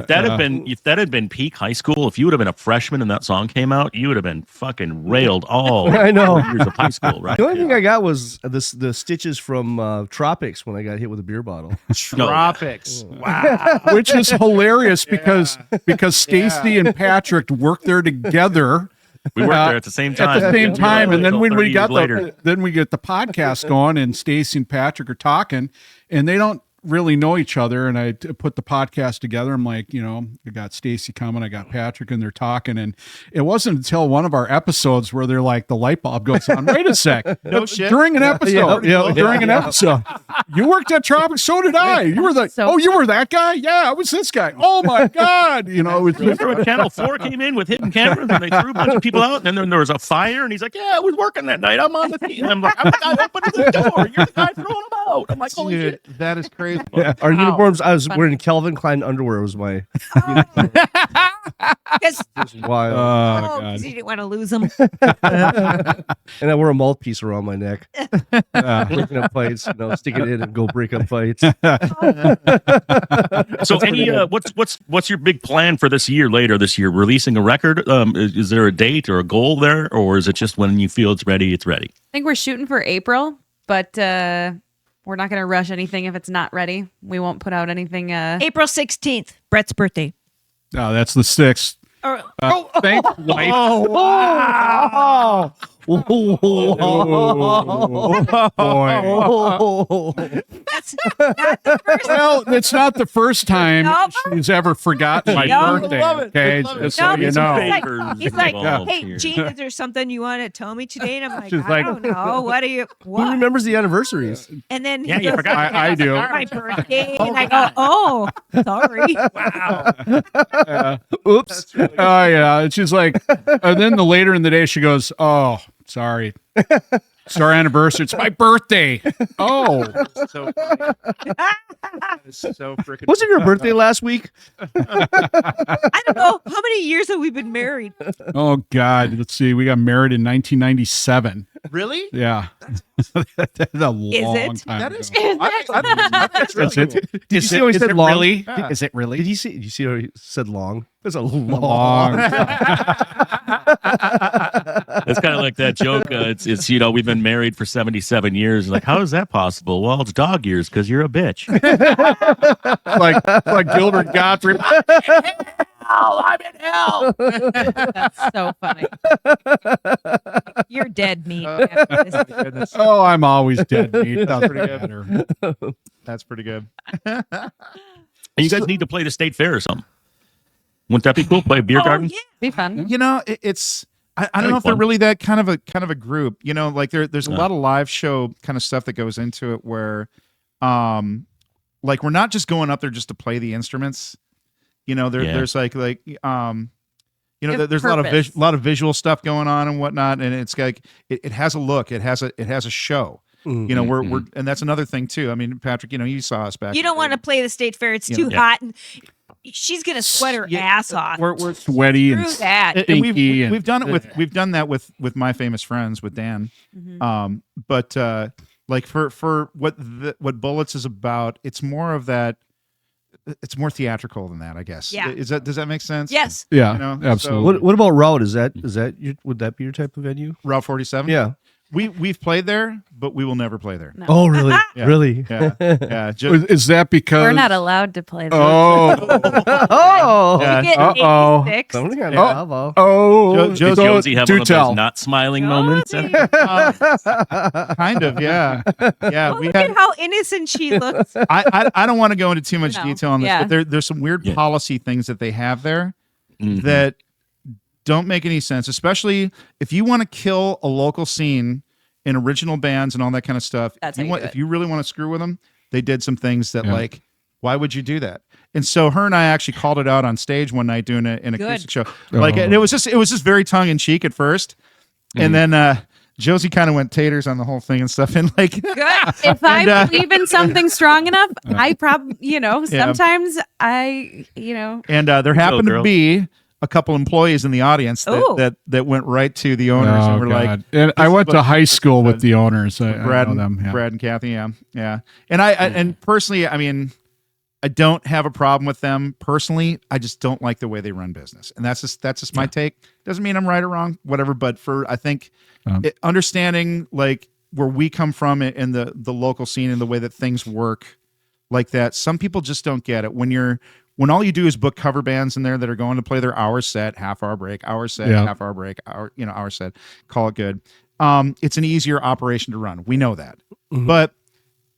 If that had been peak high school, if you would have been a freshman and that song came out, you would have been fucking railed all I know. years of high school, right? The only thing I got was the stitches from Tropics when I got hit with a beer bottle. Tropics. Wow. Which is hilarious because Stacy and Patrick worked there together. We worked there at the same time. And then when we got later. then we get the podcast going, and Stacy and Patrick are talking, and they don't really know each other. And I put the podcast together. I'm like, I got Stacy coming, I got Patrick, and they're talking. And it wasn't until one of our episodes where they're like, the light bulb goes on. Wait a sec. No shit. During an episode. During an episode. You worked at Tropics, so did I. You were you were that guy? Yeah, I was this guy. Oh my God. It was Remember when Channel 4 came in with hidden cameras and they threw a bunch of people out, and then there was a fire, and he's like, I was working that night. I'm on the team. And I'm like, I'm the guy opening the door. You're the guy throwing them out. I'm like, holy shit. That is crazy. Our uniforms. I was wearing Calvin Klein underwear. Was my Because wild. God. you didn't want to lose them. And I wore a mouthpiece around my neck. Breaking up fights, stick it in and go break up fights. So what's your big plan for this year? Later this year, releasing a record? Is there a date or a goal there, or is it just when you feel it's ready, it's ready? I think we're shooting for April, but we're not going to rush anything if it's not ready. We won't put out anything. April 16th, Brett's birthday. No, that's the 6th. Thanks, wife. Wow. That's not the first. Well, it's not the first time Nope. she's ever forgotten my Nope. birthday. Love it. Okay, Love it. just so Nope. you know. He's like, involved hey, here. Gene, is there something you want to tell me today? And I'm like, She's I like- don't know. What are you? Who What? remembers the anniversaries? And then Yeah, he you goes, forgot. I do. my birthday, and I go, oh, sorry. Oops. Oh yeah, and she's like, and then later in the day she goes, "Oh, sorry, it's our anniversary. It's my birthday." Oh, So funny. That is so freaking. Wasn't your birthday last week? I don't know how many years have we been married. oh God. Let's see. We got married in 1997. Really? Yeah, that's a long it? time. That ago. is. That's really That's cool. it. Did you see how he said long? Really? Yeah. Is it really? Did you see how he said long? It's a long. long? It's kind of like that joke. It's we've been married for 77 years. Like, how is that possible? Well, it's dog years because you're a bitch. like Gilbert Gottfried. I'm in hell. That's so funny. You're dead meat. after this. Goodness. Oh, I'm always dead meat. Doesn't Pretty good. matter. That's pretty good. And you guys need to play the state fair or something. Wouldn't that be cool? Play a beer Oh, garden? yeah. Be fun. It's. I don't That'd know be if they're fun. really that kind of a group. Like there's a Yeah. lot of live show kind of stuff that goes into it where, like we're not just going up there just to play the instruments. There's like there's a purpose. lot of visual stuff going on and whatnot, and it's like it has a look, it has a show. We're and that's another thing too. I mean, Patrick, you saw us back. You don't want to play the state fair. It's too Yeah. hot. And she's gonna sweat her ass off. We're Sweaty and Screw that. and stinky and- we've done that with My Famous Friends with Dan. But like for what Bullets is about, it's more of that. It's more theatrical than that, I guess. Yeah. Does that make sense? Yes. yeah, You know, absolutely. What about Route? Would that be your type of venue? Route 47. Yeah. We've played there, but we will never play there. No. Oh, really? Yeah. Really? Yeah, yeah. Just, Is that because We're not allowed to play those. Oh, Oh. Yeah. We get Uh-oh. 86. Somebody got Yeah. bravo. oh, Did Did so Josie have do one of tell. those not smiling moments? Josie. kind of, yeah, yeah. Look at how innocent she looks. I don't want to go into too much No. detail on this, Yeah. but there's some weird Yeah. policy things that they have there Mhm. that don't make any sense, especially if you want to kill a local scene in original bands and all that kind of stuff. That's if how you you want, do if it. you really want to screw with them, they did some things that Yeah. like, why would you do that? And so her and I actually called it out on stage one night doing an acoustic show. Like, Oh. and it was just very tongue in cheek at first, and then Josie kind of went taters on the whole thing and stuff, and like. Good. If I And, believe in something strong enough, I probably, Yeah. sometimes I, And there happened to girl. be a couple employees in the audience Ooh. that went right to the owners Oh, and were like, God. And I is went to what- high school with said. the owners. I Brad know and them. Yeah. Brad and Kathy, yeah. And I and personally, I mean, I don't have a problem with them personally. I just don't like the way they run business, and that's just my take. Doesn't mean I'm right or wrong, whatever. But I think understanding like where we come from in the local scene and the way that things work like that, some people just don't get it. When all you do is book cover bands in there that are going to play their hour set, half hour break, hour set, Yeah. half hour break, hour set, call it good. It's an easier operation to run. We know that. But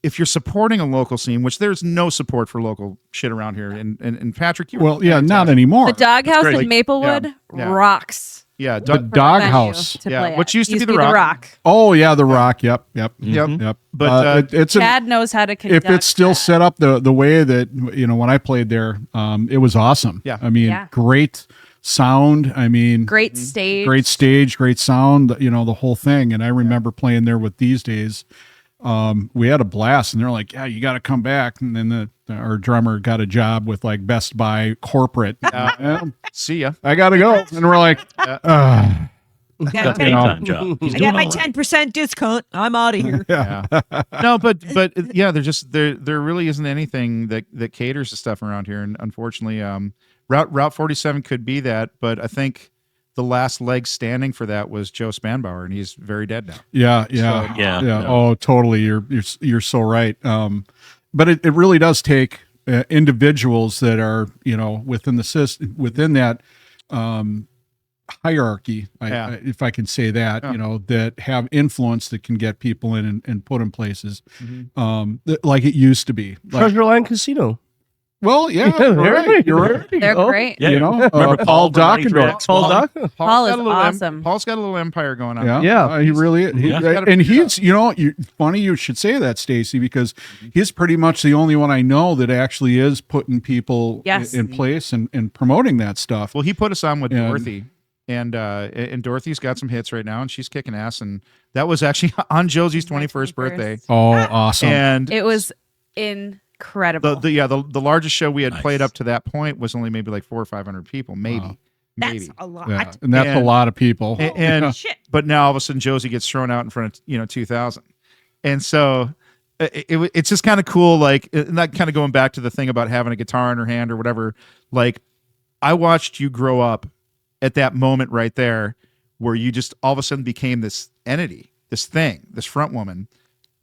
if you're supporting a local scene, which there's no support for local shit around here, and Patrick, you were Well, yeah, not anymore. the doghouse great. in Like, Maplewood yeah. rocks. yeah, The Doug, doghouse. To Yeah, play which at. used to be the Rock. Oh yeah, the Rock. Yep. Yep. Yep. But, it's Chad knows how to conduct if it's still that. set up the way that when I played there, it was awesome. Yeah. I mean, Yeah. great sound. I mean, Great stage. great stage, great sound. The whole thing. And I remember playing there with These Days. We had a blast, and they're like, "Yeah, you got to come back." And then our drummer got a job with like Best Buy corporate. see ya. I got to go, and we're like, Gotta That's take- an time job. He's I doing got my all right. 10% discount. I'm out of here. Yeah. No, but yeah, there really isn't anything that caters to stuff around here, and unfortunately, Route 47 could be that, but I think the last leg standing for that was Joe Spanbauer, and he's very dead now. Yeah. Yeah. Oh, totally. You're so right. But it really does take individuals that are within the system, within that hierarchy, Yeah. if I can say that, that have influence that can get people in and put in places, like it used to be. Like, Treasureland Casino. well, yeah, There right. You're right. They're great. Yeah, Remember Paul Dockendorf. Paul Duck? Paul is got a little awesome. Paul's got a little empire going on. Yeah, Yeah. he really is. Yeah. And he's, funny you should say that, Stacy, because he's pretty much the only one I know that actually is putting people Yes. in place and promoting that stuff. Well, he put us on with And- Dorothy, and Dorothy's got some hits right now, and she's kicking ass. And that was actually on Josie's 21st birthday, Oh, awesome! and It was incredible. the largest show we had Nice. played up to that point was only maybe like 400 or 500 people, maybe. Wow. That's a lot. Yeah, and that's a And- lot of people. And Shit. but now all of a sudden Josie gets thrown out in front of 2,000, and so it's just kind of cool. Like, and that kind of going back to the thing about having a guitar in her hand or whatever. Like, I watched you grow up at that moment right there, where you just all of a sudden became this entity, this thing, this front woman,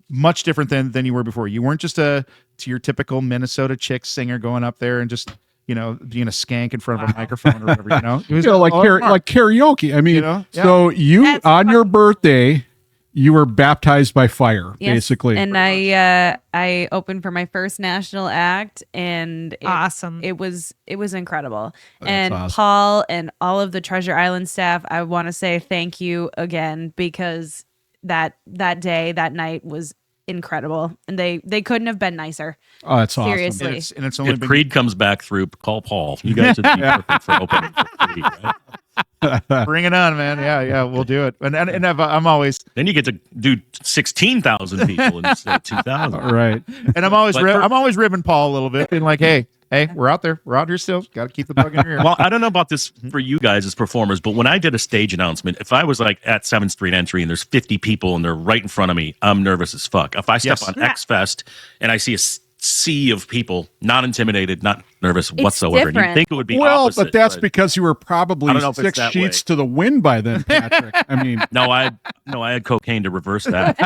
much different than you were before. You weren't just to your typical Minnesota chick singer going up there and just being a skank in front of a microphone or whatever. It was like all smart. like karaoke. I mean, Yeah. so you That's on your birthday, you were baptized by fire, Yes. basically. And I opened for my first national act, and Awesome. it was incredible. That's And awesome. Paul and all of the Treasure Island staff, I want to say thank you again, because that night was incredible, and they couldn't have been nicer. Oh, that's awesome. Seriously. And it's only If been Creed comes back through, call Paul. You guys would be perfect for opening for Creed, right? Bring it on, man. Yeah, we'll do it. And I'm always Then you get to do 16,000 people instead of 2,000. Right. I'm always But for- I'm always ribbing Paul a little bit, being like, hey, Hey, we're out there. We're out here still. Got to keep the bug in your ear. Well, I don't know about this for you guys as performers, but when I did a stage announcement, if I was like at 7th Street Entry and there's 50 people and they're right in front of me, I'm nervous as fuck. If I step on X Fest and I see a sea of people, not intimidated, not nervous whatsoever. And you think it would be opposite, but that's because you were probably 6 sheets to the wind by then, Patrick. I mean, no, I had cocaine to reverse that.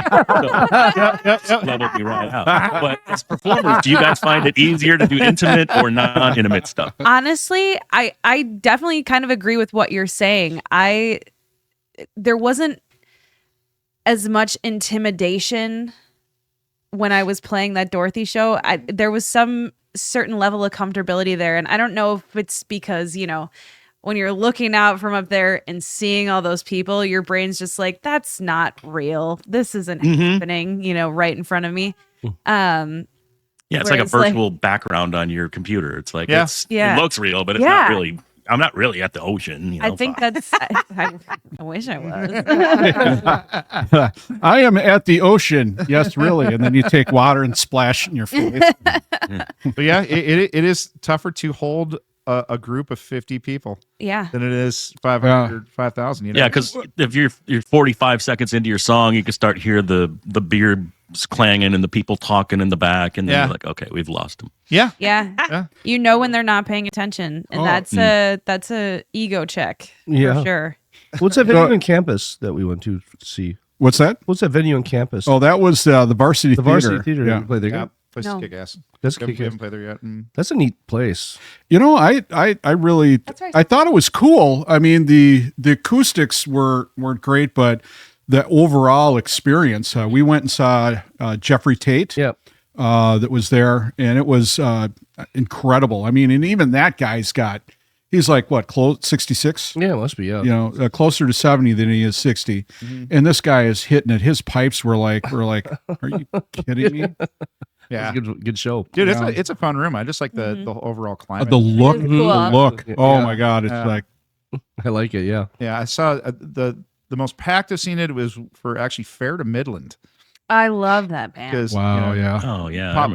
So, leveled me right out. But as performers, do you guys find it easier to do intimate or non-intimate stuff? Honestly, I definitely kind of agree with what you're saying. There wasn't as much intimidation when I was playing that Dorothy show. There was some certain level of comfortability there. And I don't know if it's because, when you're looking out from up there and seeing all those people, your brain's just like, that's not real. This isn't happening, right in front of me. Yeah, it's like a virtual background on your computer. It's like, it looks real, but it's not really. I'm not really at the ocean. I think that's. I wish I was. I am at the ocean. Yes, really. And then you take water and splash in your face. But yeah, it is tougher to hold a group of 50 people. Yeah. Than it is 500, 5,000. Yeah, because if you're 45 seconds into your song, you can start hear the beard clanging and the people talking in the back, and then you're like, okay, we've lost them. Yeah. You know when they're not paying attention, and that's a ego check for sure. What's that venue on campus that we went to see? What's that? What's that venue on campus? Oh, that was the Varsity Theater. Varsity Theater. Yeah. You play there? Yeah. Place to kick ass. That's we haven't played there yet. That's a neat place. I really I thought it was cool. I mean, the acoustics weren't great, but the overall experience. We went and saw Jeffrey Tate. Yep. That was there, and it was incredible. I mean, and even that he's like what, close 66? Yeah, it must be. Yeah, closer to 70 than he is 60. And this guy is hitting it. His pipes were like, are you kidding me? Yeah, good show, dude. It's a fun room. I just like the overall climate, the look, cool. the look. Oh my god, it's like I like it. Yeah, yeah. I saw the most packed I've seen it was for actually Fair to Midland. I love that band. Oh yeah.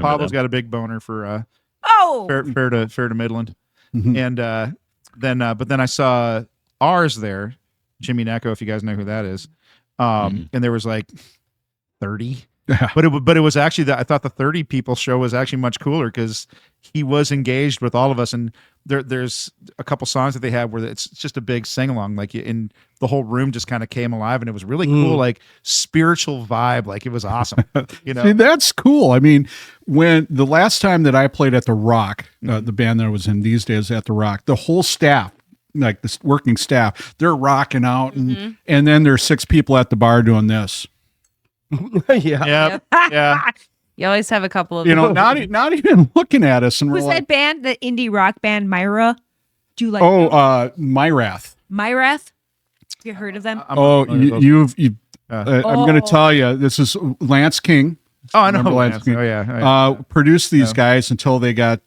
Pablo's got a big boner for Fair to Midland, and then I saw ours there, Jimmy Necco, if you guys know who that is, and there was like 30. But it was actually I thought the 30 people show was actually much cooler because he was engaged with all of us, and there's a couple songs that they have where it's just a big sing along, like in the whole room just kind of came alive, and it was really cool, like spiritual vibe, like it was awesome. See, that's cool. I mean, when the last time that I played at the Rock, the band that I was in these days at the Rock, the whole staff, like the working staff, they're rocking out, and then there's 6 people at the bar doing this. Yeah. You always have a couple of not even looking at us, and Who's we're like, that band, the indie rock band Myra? Do you like Myrath. Myrath? Have you heard of them? I'm going to tell you, this is Lance King. Oh, I know Lance King. Oh yeah. Produced these guys until they got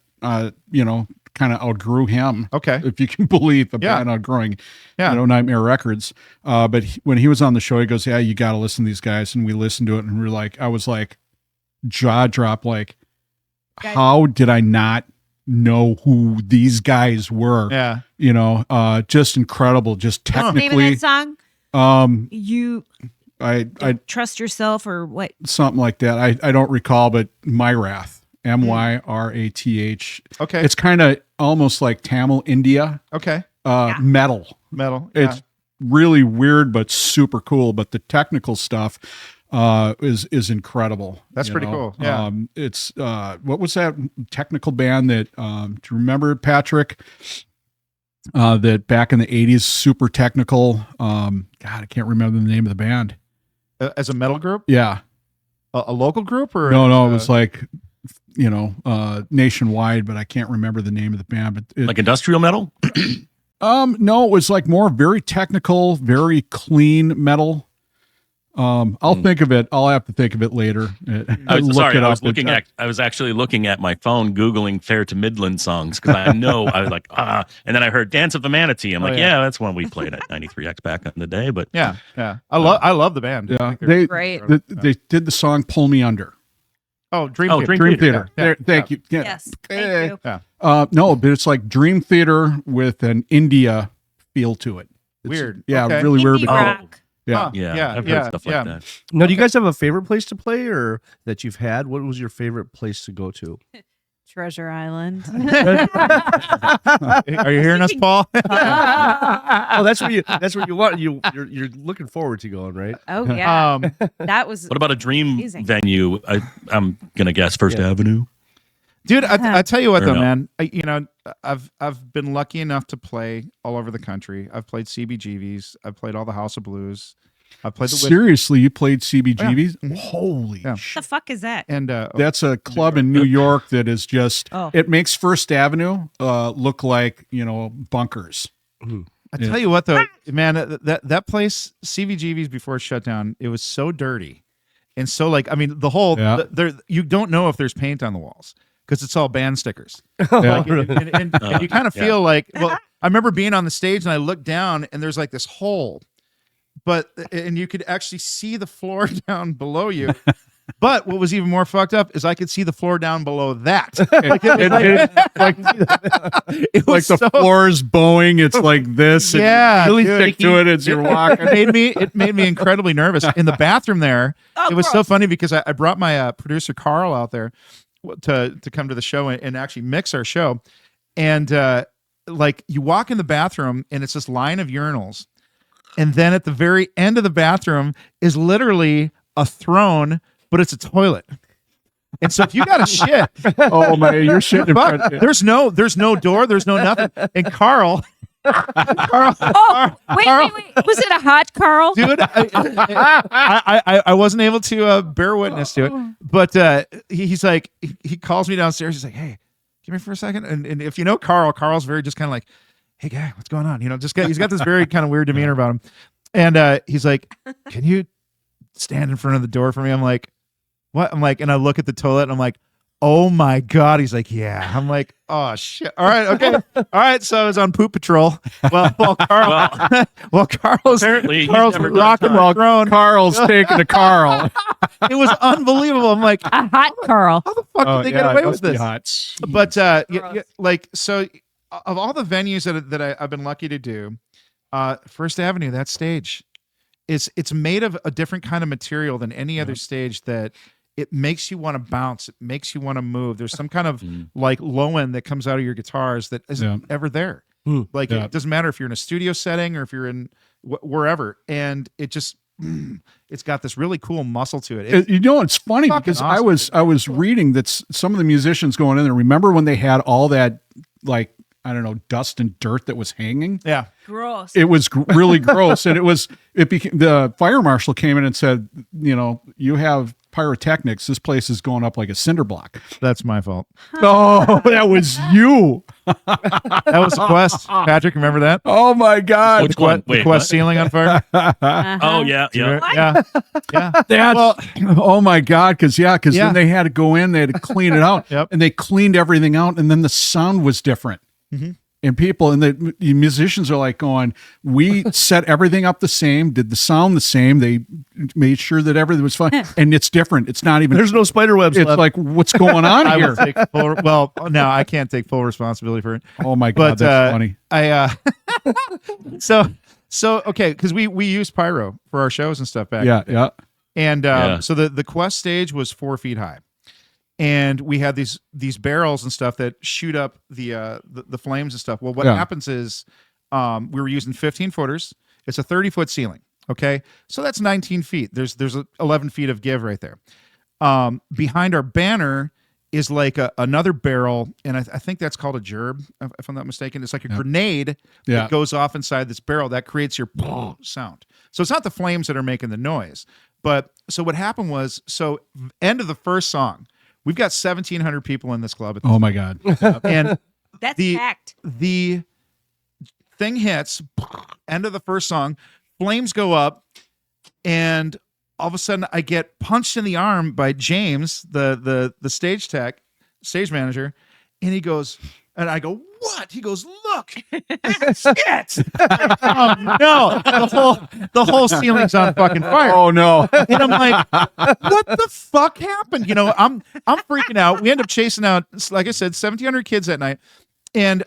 kind of outgrew him. Okay. If you can believe a band outgrowing, Nightmare Records. But when he was on the show, he goes, yeah, you got to listen to these guys. And we listened to it, and I was like, jaw drop, like, how did I not know who these guys were? Yeah. Just incredible. Just technically. What's the name of that song? You I trust yourself or what? Something like that. I don't recall, but Myrath. Myrath. Okay. It's kind of almost like Tamil India. Okay. Metal. Yeah. It's really weird, but super cool. But the technical stuff is incredible. That's pretty cool. Yeah. It's what was that technical band that do you remember, Patrick? That back in the 80s, super technical. God, I can't remember the name of the band. As a metal group? Yeah. A local group or no, it was like nationwide, but I can't remember the name of the band. But like industrial metal? No, it was like more very technical, very clean metal. I'll think of it. I'll have to think of it later. I was actually looking at my phone, Googling Fair to Midland songs because I know I was like, and then I heard Dance of the Manatee. I'm like, that's one we played at 93X back in the day. But yeah. I love the band. Yeah, great. They did the song "Pull Me Under." Oh, Dream Oh, Theater. Dream Theater. Yeah. There, thank you. Yeah. Yes. Eh, Thank you. no, but it's like Dream Theater with an India feel to it. It's- Weird. Yeah, Okay. really weird. Indie but- rock. Yeah. Huh. Yeah, I've heard yeah, stuff yeah. like that. Now, do you guys have a favorite place to play, or that you've had? What was your favorite place to go to? Treasure Island. Are you hearing us, Paul? Oh, that's what you want. You're looking forward to going, right? Oh yeah, Um, that was. What about a dream Amazing. venue? I'm gonna guess First Avenue. dude, I tell you what Fair though, enough. man. I've been lucky enough to play all over the country. I've played CBGBs. I've played all the House of Blues. I've played the Seriously, you played CBGBs? Mhm. Holy Yeah. shit. The fuck is that? and That's a club in New York that is just, Oh. it makes First Avenue look like, bunkers. I tell you what though, man, that place, CBGBs before it shut down, it was so dirty, and so the whole Yeah. there you don't know if there's paint on the walls because it's all band stickers. Yeah. Like, and you kind of yeah. feel like, well, I remember being on the stage and I looked down and there's like this hole, and you could actually see the floor down below you. But what was even more fucked up is I could see the floor down below that. Like, it was Like the floor's bowing. It's like this. and Yeah, you really dude. stick to it as you're walking. it made me incredibly nervous in the bathroom there. Oh, It was so gross. funny because I brought my producer Carl out there to come to the show and actually mix our show. And like you walk in the bathroom and it's this line of urinals. And then at the very end of the bathroom is literally a throne, but it's a toilet. And so if you got a shit, Oh my, you're shitting in front. fuck, there's no door, there's no nothing. And Carl, Oh, wait. Was it a hot Carl? dude, I wasn't able to bear witness to it, but he's like, he calls me downstairs. He's like, hey, give me for a second. And if you know Carl's very just kind of like, hey guy, what's going on? He's got this very kind of weird demeanor about him. And he's like, can you stand in front of the door for me? I'm like, what? I'm like, and I look at the toilet and I'm like, oh my God. He's like, yeah. I'm like, oh shit. All right. Okay. All right. So I was on poop patrol. Well, Carl's Apparently, he's Carl's never done rocking time. while grown. Carl's taking a Carl. It was unbelievable. I'm like, A hot Carl. how the fuck Oh, did they yeah, get it away with must be this? hot. But Gross. like, so of all the venues that I've been lucky to do, First Avenue, that stage, it's made of a different kind of material than any other stage that it makes you want to bounce. It makes you want to move. There's some kind of like low end that comes out of your guitars that isn't ever there. Like Yeah. it doesn't matter if you're in a studio setting or if you're in wherever. And it just, it's got this really cool muscle to it. It's funny fucking because awesome. I was reading that some of the musicians going in there. Remember when they had all that, like, I don't know, dust and dirt that was hanging? Yeah. Gross. It was really gross, and it became, the fire marshal came in and said, you have pyrotechnics. This place is going up like a cinder block. That's my fault. Oh, that was you. That was the Quest. Patrick, remember that? Oh my God. Which one? The Wait, Quest what? ceiling on fire? Oh yeah, yeah. Yeah. Yeah. That's, Well- oh my God. Cause Yeah. then they had to go in, they had to clean it out. Yep. And they cleaned everything out. And then the sound was different. Mm-hmm. And people and the musicians are like going, we set everything up the same, did the sound the same. They made sure that everything was fine. And it's different. It's not even, There's no spider webs it's left. like, what's going on I here? will take full, well, no, I can't take full responsibility for it. Oh my God. But That's funny. so okay, because we use pyro for our shows and stuff back. Yeah. Yeah. And Yeah. so the Quest stage was 4 feet high, and we had these barrels and stuff that shoot up the flames and stuff. Well, what Yeah. happens is we were using 15 footers. It's a 30-foot ceiling. Okay, so that's 19 feet. There's 11 feet of give right there. Behind our banner is like another barrel, and I think that's called a gerb, if I'm not mistaken. It's like a grenade Yeah. that goes off inside this barrel that creates your sound. So it's not the flames that are making the noise. But so what happened was, so end of the first song, we've got 1,700 people in this club. At this Oh my God. and That's the- packed. the thing hits, end of the first song, flames go up, and all of a sudden I get punched in the arm by James, the stage manager, and he goes, And I go, what? He goes, look, shit. Oh no, the whole ceiling's on fucking fire. Oh no. And I'm like, what the fuck happened? You know, I'm freaking out. We end up chasing out, like I said, 1,700 kids that night. And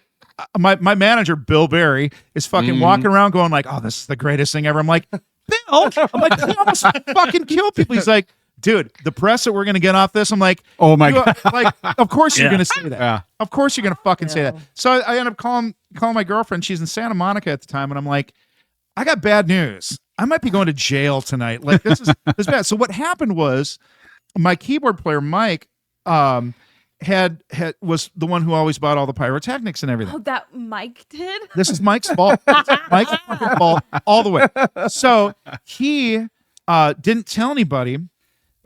my manager, Bill Berry, is fucking walking around going like, oh, this is the greatest thing ever. I'm like, Bill, I'm like, he almost fucking killed people. He's like, dude, the press that we're going to get off this, I'm like, Oh my God. like, of course you're going to say that. Yeah. Of course you're going to fucking say that. So I end up calling my girlfriend. She's in Santa Monica at the time. And I'm like, I got bad news. I might be going to jail tonight. Like, this is bad. So what happened was my keyboard player, Mike, was the one who always bought all the pyrotechnics and everything. Oh, that Mike did? This is Mike's fault. Mike's fucking fault all the way. So he didn't tell anybody.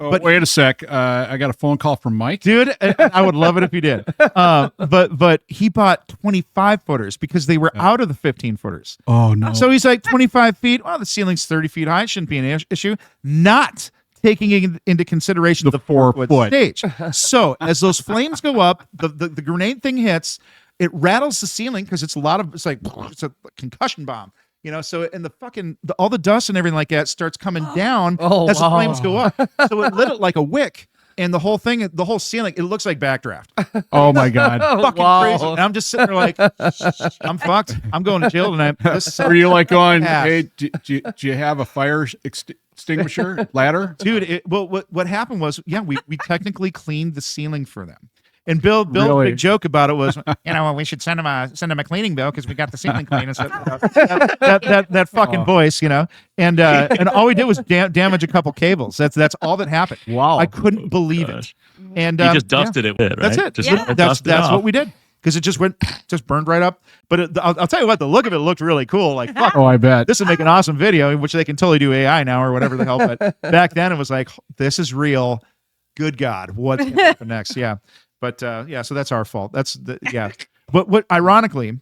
Oh, But- wait a sec. I got a phone call from Mike. Dude, I would love it if he did. But he bought 25 footers because they were out of the 15 footers. Oh no. So he's like 25 feet. Well, the ceiling's 30 feet high. It shouldn't be an issue. Not taking into consideration the 4 foot stage. So as those flames go up, the grenade thing hits, it rattles the ceiling because it's it's a concussion bomb. You know, so and all the dust and everything like that starts coming down as the flames go up. So it lit it like a wick, and the whole ceiling, it looks like Backdraft. Oh my God. Fucking crazy. And I'm just sitting there like, I'm fucked. I'm going to jail tonight. Were you like going, Ass. hey, do you have a fire extinguisher ladder? Dude, what happened was, we technically cleaned the ceiling for them. And Bill's Really? big joke about it was, we should send him a cleaning bill because we got the ceiling clean and stuff. that fucking voice, and all we did was damage a couple cables. That's all that happened. Wow. I couldn't believe it. And You just dusted it with it, right? That's it. Just Yeah. That's off. what we did because it just burned right up. But I'll tell you what, the look of it looked really cool. Like, fuck, Oh, I bet. this would make an awesome video, which they can totally do AI now or whatever the hell. But back then it was like, this is real. Good God, what's going to happen next? Yeah. But so that's our fault. But what ironically,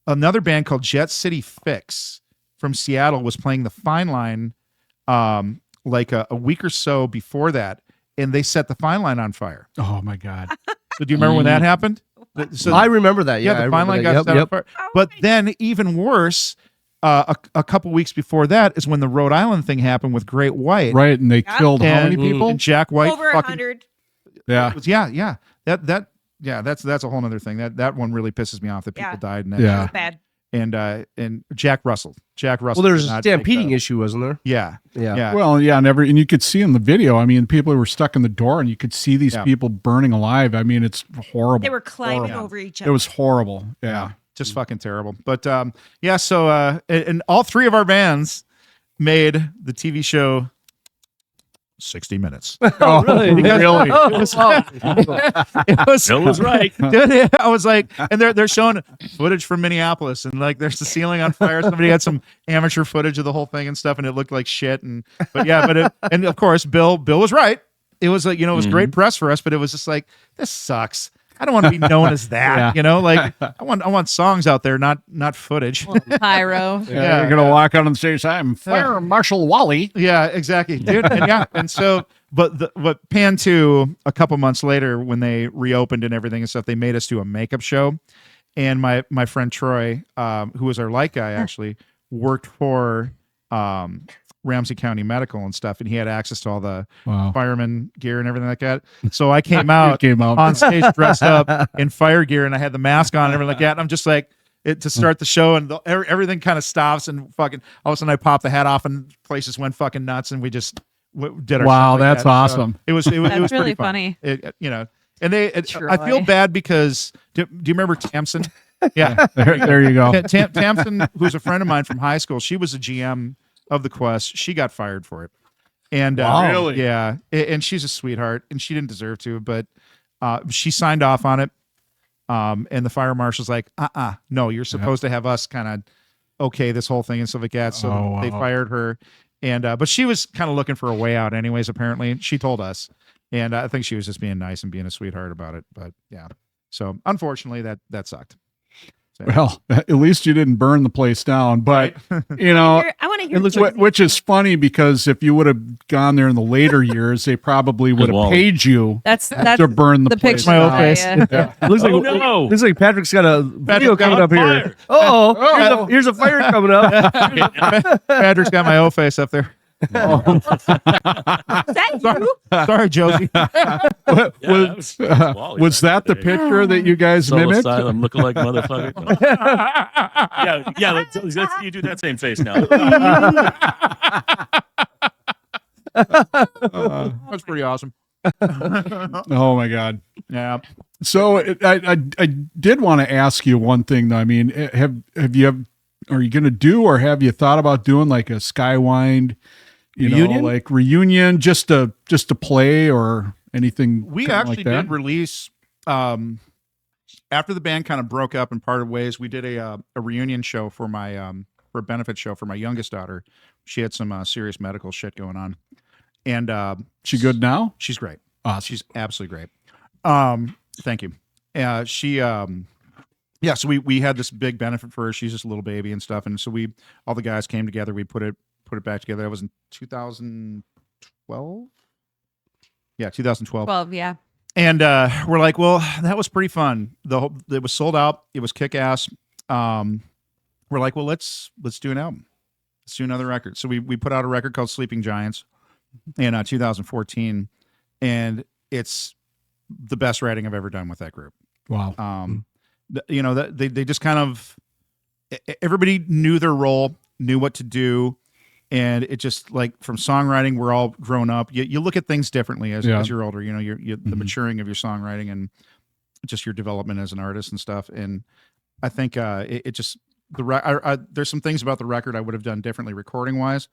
another band called Jet City Fix from Seattle was playing the Fine Line like a week or so before that, and they set the Fine Line on fire. Oh my God. So do you remember when that happened? So I remember that. Yeah, the I Fine Line remember got that. set on fire. But then even worse, a couple weeks before that is when the Rhode Island thing happened with Great White. Right. And they killed how many And- people? And Jack White Over fucking 100. Yeah. That's a whole other thing. That one really pisses me off that people Yeah. died in that. Yeah. Bad. And Jack Russell. Well, there's did a not take stampeding the- issue, wasn't there? Yeah. Yeah. Well, yeah, and you could see in the video. I mean, people were stuck in the door, and you could see these Yeah. people burning alive. I mean, it's horrible. They were climbing Horrible. over each It other. was horrible. Yeah. Just fucking terrible. But so and all three of our bands made the TV show 60 Minutes. Oh, really? Really? It was Bill was right. Dude, I was like, and they're showing footage from Minneapolis, and like there's the ceiling on fire. Somebody had some amateur footage of the whole thing and stuff, and it looked like shit. And and of course, Bill was right. It was like, it was great press for us, but it was just like, this sucks. I don't want to be known as that. Yeah. Like I want songs out there, not footage. Pyro. Yeah, you're gonna walk out on the stage. I'm Fire Marshal Wally. Yeah, exactly, dude. And so, but Pan 2, a couple months later, when they reopened and everything and stuff, they made us do a makeup show. And my friend Troy, who was our light guy, actually worked for Ramsey County Medical and stuff, and he had access to all the Wow. fireman gear and everything like that. So I came out out. on stage dressed up in fire gear, and I had the mask on and everything like that. And I'm just like, to start the show, and everything kind of stops, and fucking all of a sudden I popped the hat off, and places went fucking nuts, and we just did our Wow, shit like that's that. So awesome. it was That's pretty really fun. funny. And I feel Troy. bad because do you remember Tamsin? Yeah, There you go. Tamsin, who's a friend of mine from high school, she was a GM of the Quest. She got fired for it. And Wow. Really? yeah, and she's a sweetheart, and she didn't deserve to, but she signed off on it. And the fire marshal's like, no, you're supposed to have us kind of okay this whole thing and stuff like that. So Oh, wow. they fired her, and but she was kind of looking for a way out, anyways. Apparently, she told us, and I think she was just being nice and being a sweetheart about it. But yeah, so unfortunately, that sucked. So, Well, at least you didn't burn the place down, but I want to to hear which is funny because if you would have gone there in the later years, they probably would have Wally. paid you That's to burn the place picture. My old down. face. It looks like no. looks like Patrick's got a video coming up here. fire. Oh, here's a fire coming up. Patrick's got my old face up there. Is that you? Sorry, Josie. Was that the picture that you guys Soul mimicked? Asylum lookalike motherfucker? No. yeah. Let's you do that same face now. That's pretty awesome. Oh my God. Yeah. So I did want to ask you one thing though. I mean, are you going to do, or have you thought about doing like a Skywind, Reunion? like reunion, just to play or anything? We kinda actually like that? did release after the band kind of broke up and parted ways. We did a reunion show for my for a benefit show for my youngest daughter. She had some serious medical shit going on, and She good now? she's great. Awesome. She's absolutely great. Thank you. Yeah, so we had this big benefit for her. She's just a little baby and stuff, and so all the guys came together. We put it back together. That was in 2012. Yeah, 2012. 12, yeah. And we're like, well, that was pretty fun. It was sold out. It was kick ass. We're like, well, let's do an album. Let's do another record. So we put out a record called Sleeping Giants in 2014, and it's the best writing I've ever done with that group. Wow. They just kind of, everybody knew their role, knew what to do. And it just, like, from songwriting, we're all grown up. You look at things differently as you're older. The maturing of your songwriting and just your development as an artist and stuff. And I think there's some things about the record I would have done differently recording wise,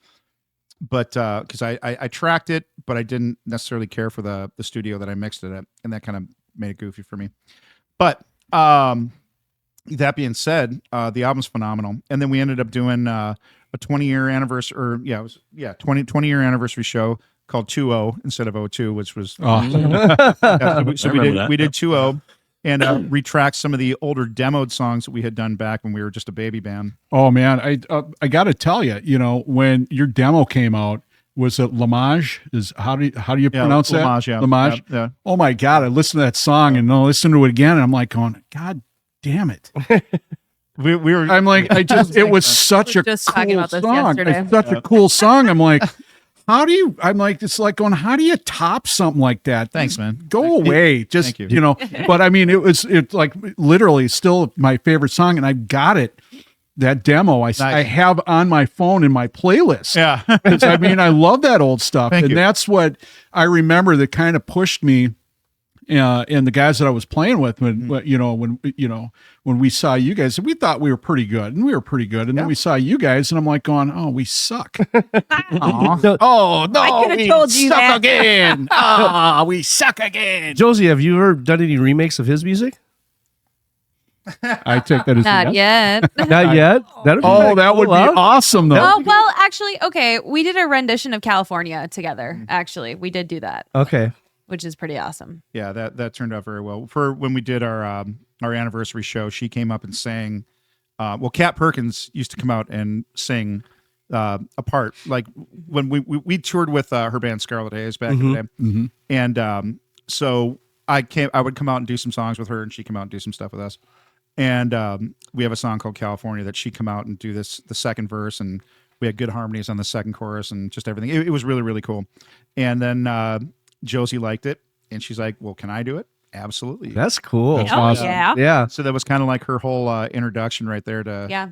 but because I tracked it, but I didn't necessarily care for the studio that I mixed it at, and that kind of made it goofy for me. But that being said, the album's phenomenal. And then we ended up doing a 20-year anniversary, 20-year anniversary show called 2-0 instead of 02, which was Awesome. we did 2-0 and retracked some of the older demoed songs that we had done back when we were just a baby band. Oh man, I got to tell you, when your demo came out, was it Limage? How do you pronounce that? Limage, yeah. Limage. Yeah. Oh my God, I listened to that song and I listened to it again, and I'm like going, God damn it. We were. I'm like, it was such a Just talking cool about this song. yesterday. It's such a cool song. I'm like, it's like going, how do you top something like that? Thanks, man. Go away. Just, Thank you. But I mean, it's like literally still my favorite song, and I've got it. That demo I have on my phone in my playlist. Yeah. 'Cause, I mean, I love that old stuff. Thank and you. that's what I remember that kind of pushed me. And the guys that I was playing with, when we saw you guys, we thought we were pretty good, and then we saw you guys, and I'm like going, oh, we suck. Oh no, I could have we told you suck that. again. Oh, we suck again. Josie, have you ever done any remakes of his music? I take that as a Not yes. yet. Not yet. Oh, that would be awesome, though. Oh, well, actually, okay. We did a rendition of California together. Actually, we did do that, Okay. which is pretty awesome. Yeah, that turned out very well. For when we did our anniversary show, she came up and sang. Kat Perkins used to come out and sing a part. Like when we toured with her band Scarlet Haze back in the day, and so I would come out and do some songs with her, and she'd come out and do some stuff with us. And we have a song called California that she'd come out and do the second verse, and we had good harmonies on the second chorus and just everything. It was really, really cool. And then Josie liked it, and she's like, well, can I do it? Absolutely. That's cool. That's Oh, awesome. yeah. Yeah. So that was kind of like her whole introduction right there to, Yeah.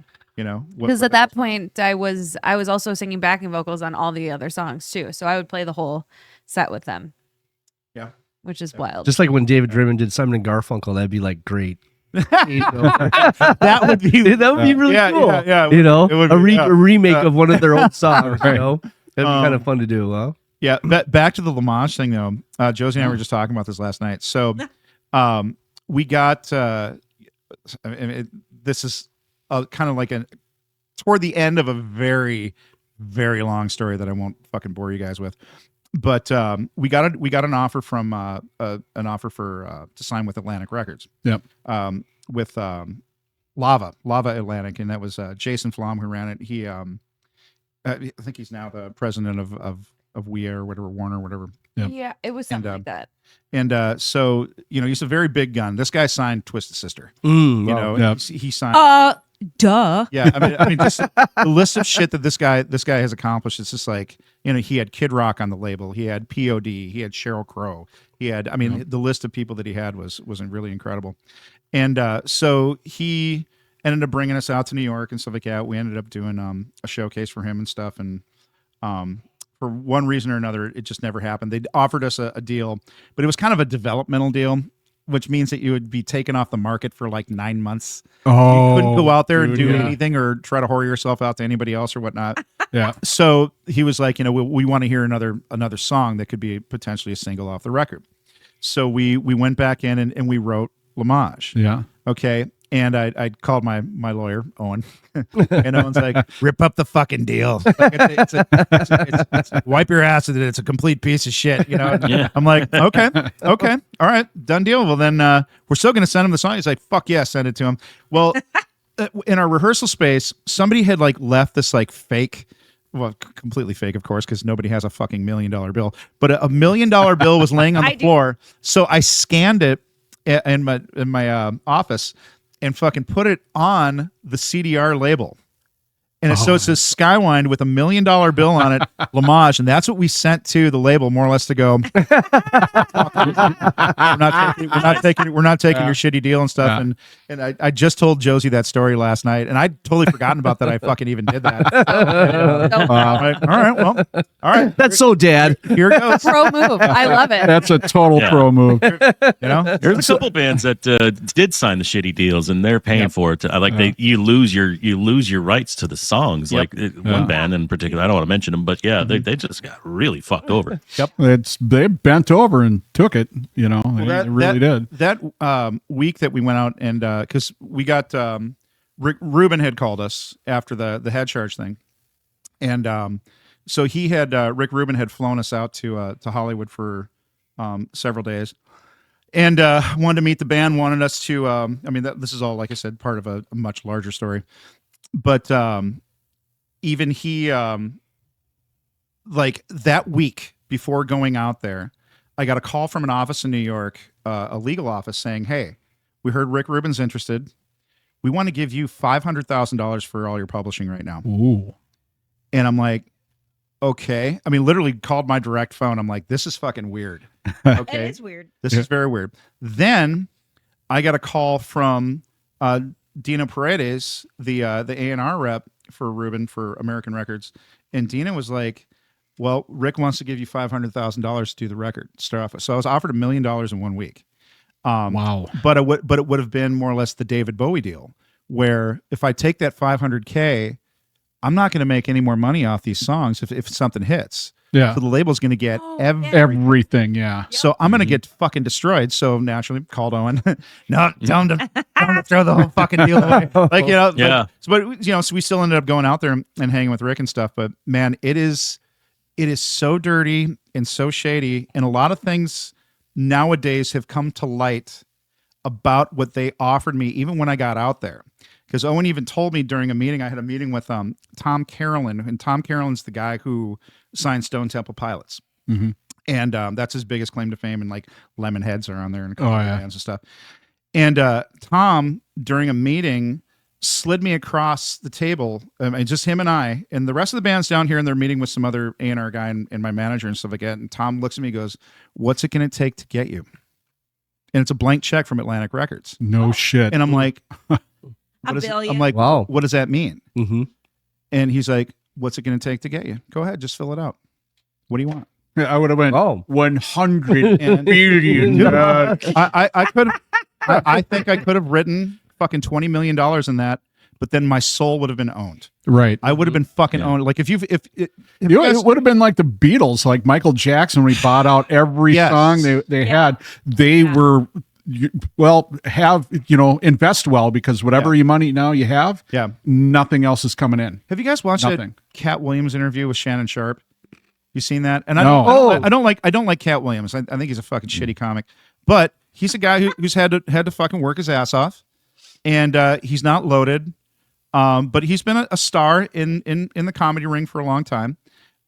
Because at that point, I was also singing backing vocals on all the other songs too. So I would play the whole set with them. Yeah. Which is wild. Just like when David Driven did Simon and Garfunkel, that'd be like great. that would be really cool. Yeah. It would a be, remake of one of their old songs. Right. That'd be kind of fun to do. Huh? Yeah, back to the Limage thing though. Josie and I were just talking about this last night. So, we got. This is kind of like toward the end of a very, very long story that I won't fucking bore you guys with. But we got an offer from to sign with Atlantic Records. Yep. With Lava Atlantic, and that was Jason Flom who ran it. He I think he's now the president of We Air or whatever, Warner, whatever. Yep. Yeah, it was something like that. And so, he's a very big gun. This guy signed Twisted Sister. Wow. Yep. He signed. Duh. Yeah, I mean, just the list of shit that this guy has accomplished. It's just like, he had Kid Rock on the label. He had POD. He had Sheryl Crow. He had, the list of people that he had was really incredible. And so he ended up bringing us out to New York and stuff like that. We ended up doing a showcase for him and stuff. And for one reason or another, it just never happened. They offered us a deal, but it was kind of a developmental deal, which means that you would be taken off the market for like 9 months. Oh, you couldn't go out there and do yeah. anything or try to whore yourself out to anybody else or whatnot. Yeah. So he was like, we want to hear another song that could be potentially a single off the record. So we went back in and we wrote L'Image. Yeah. Okay. And I called my lawyer, Owen, and Owen's like, rip up the fucking deal. It's wipe your ass with it. It's a complete piece of shit. Yeah. I'm like, okay. All right. Done deal. Well, then we're still going to send him the song. He's like, fuck yeah, send it to him. Well, in our rehearsal space, somebody had like left this like fake, well, completely fake, of course, because nobody has a fucking $1 million bill, but a $1 million bill was laying on the floor. So I scanned it in my office and fucking put it on the CDR label. And so it says Skywind with $1 million bill on it, L'Image, and that's what we sent to the label, more or less, to go. We're not taking your shitty deal and stuff. And I just told Josie that story last night, and I'd totally forgotten about that. I fucking even did that. All right. That's so dad. Here it goes. Pro move. I love it. That's a total pro move. There's a couple bands that did sign the shitty deals, and they're paying for it. You lose your rights to the songs. Yep. Like one band in particular, I don't want to mention them, but yeah, they just got really fucked over. Yep. They bent over and took it. They really did. That week that we went out and because we got Rick Rubin had called us after the head charge thing, and so he had Rick Rubin had flown us out to Hollywood for several days. And wanted to meet the band, wanted us to. This is all, like I said, part of a much larger story. But even he, like that week before going out there, I got a call from an office in New York, a legal office, saying, "Hey, we heard Rick Rubin's interested. We want to give you $500,000 for all your publishing right now." Ooh. And I'm like, okay. Literally called my direct phone. I'm like, this is fucking weird. Okay, It is weird. This is very weird. Then I got a call from Dina Paredes, the A&R rep for Rubin for American Records, and Dina was like, "Well, Rick wants to give you $500,000 to do the record, start off with." So I was offered $1 million in 1 week. Wow! But it would have been more or less the David Bowie deal, where if I take that $500K, I'm not going to make any more money off these songs if something hits. Yeah. So the label's going to get Everything. Yeah. So I'm going to get fucking destroyed. So naturally called Owen. No, tell him to throw the whole fucking deal away. Yeah. So we still ended up going out there and hanging with Rick and stuff. But man, it is so dirty and so shady. And a lot of things nowadays have come to light about what they offered me, even when I got out there. Because Owen even told me during a meeting, I had a meeting with Tom Carolyn, and Tom Carolyn's the guy who signed Stone Temple Pilots. Mm-hmm. And that's his biggest claim to fame, and like Lemonheads are on there and a couple of bands and stuff. And Tom, during a meeting, slid me across the table, just him and I, and the rest of the band's down here, and they're meeting with some other A&R guy and my manager and stuff like that. And Tom looks at me and goes, "What's it going to take to get you?" And it's a blank check from Atlantic Records. No shit. And I'm like, $1 I'm like, wow. What does that mean? Mm-hmm. And he's like, "What's it going to take to get you? Go ahead, just fill it out. What do you want?" I would have went 100 And- billion. I could. I think I could have written fucking $20 million in that, but then my soul would have been owned. Right. I would have been fucking owned. Like if you It would have been like the Beatles, like Michael Jackson, when he bought out every Yes. song they had. They were, invest well, because whatever your money now you have, nothing else is coming in. Have you guys watched Nothing. that Cat Williams interview with Shannon Sharp? You seen that? And No. I don't like Cat Williams. I think he's a fucking shitty comic, but he's a guy who's had to fucking work his ass off, and he's not loaded. But he's been a star in the comedy ring for a long time.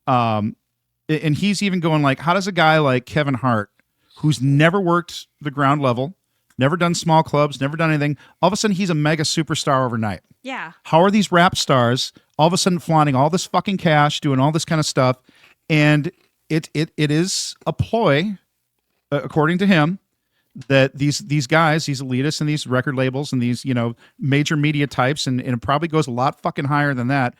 And he's even going like, how does a guy like Kevin Hart, who's never worked the ground level, never done small clubs, never done anything, all of a sudden he's a mega superstar overnight? Yeah. How are these rap stars all of a sudden flaunting all this fucking cash, doing all this kind of stuff? And it is a ploy, according to him, that these guys, these elitists and these record labels and these, major media types, and it probably goes a lot fucking higher than that.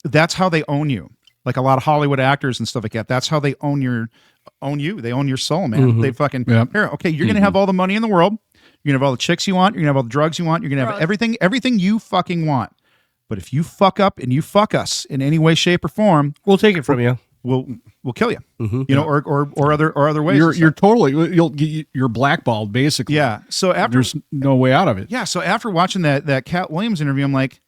That's how they own you. Like a lot of Hollywood actors and stuff like that. That's how they own you. They own your soul, man. They fucking, here, okay, you're going to have all the money in the world. You're going to have all the chicks you want. You're going to have all the drugs you want. You're going to have everything you fucking want. But if you fuck up and you fuck us in any way, shape, or form, We'll take it from you. we'll kill you. Or other ways. You're totally you're blackballed basically. Yeah. So after There's no way out of it. Yeah. So after watching that Cat Williams interview, I'm like,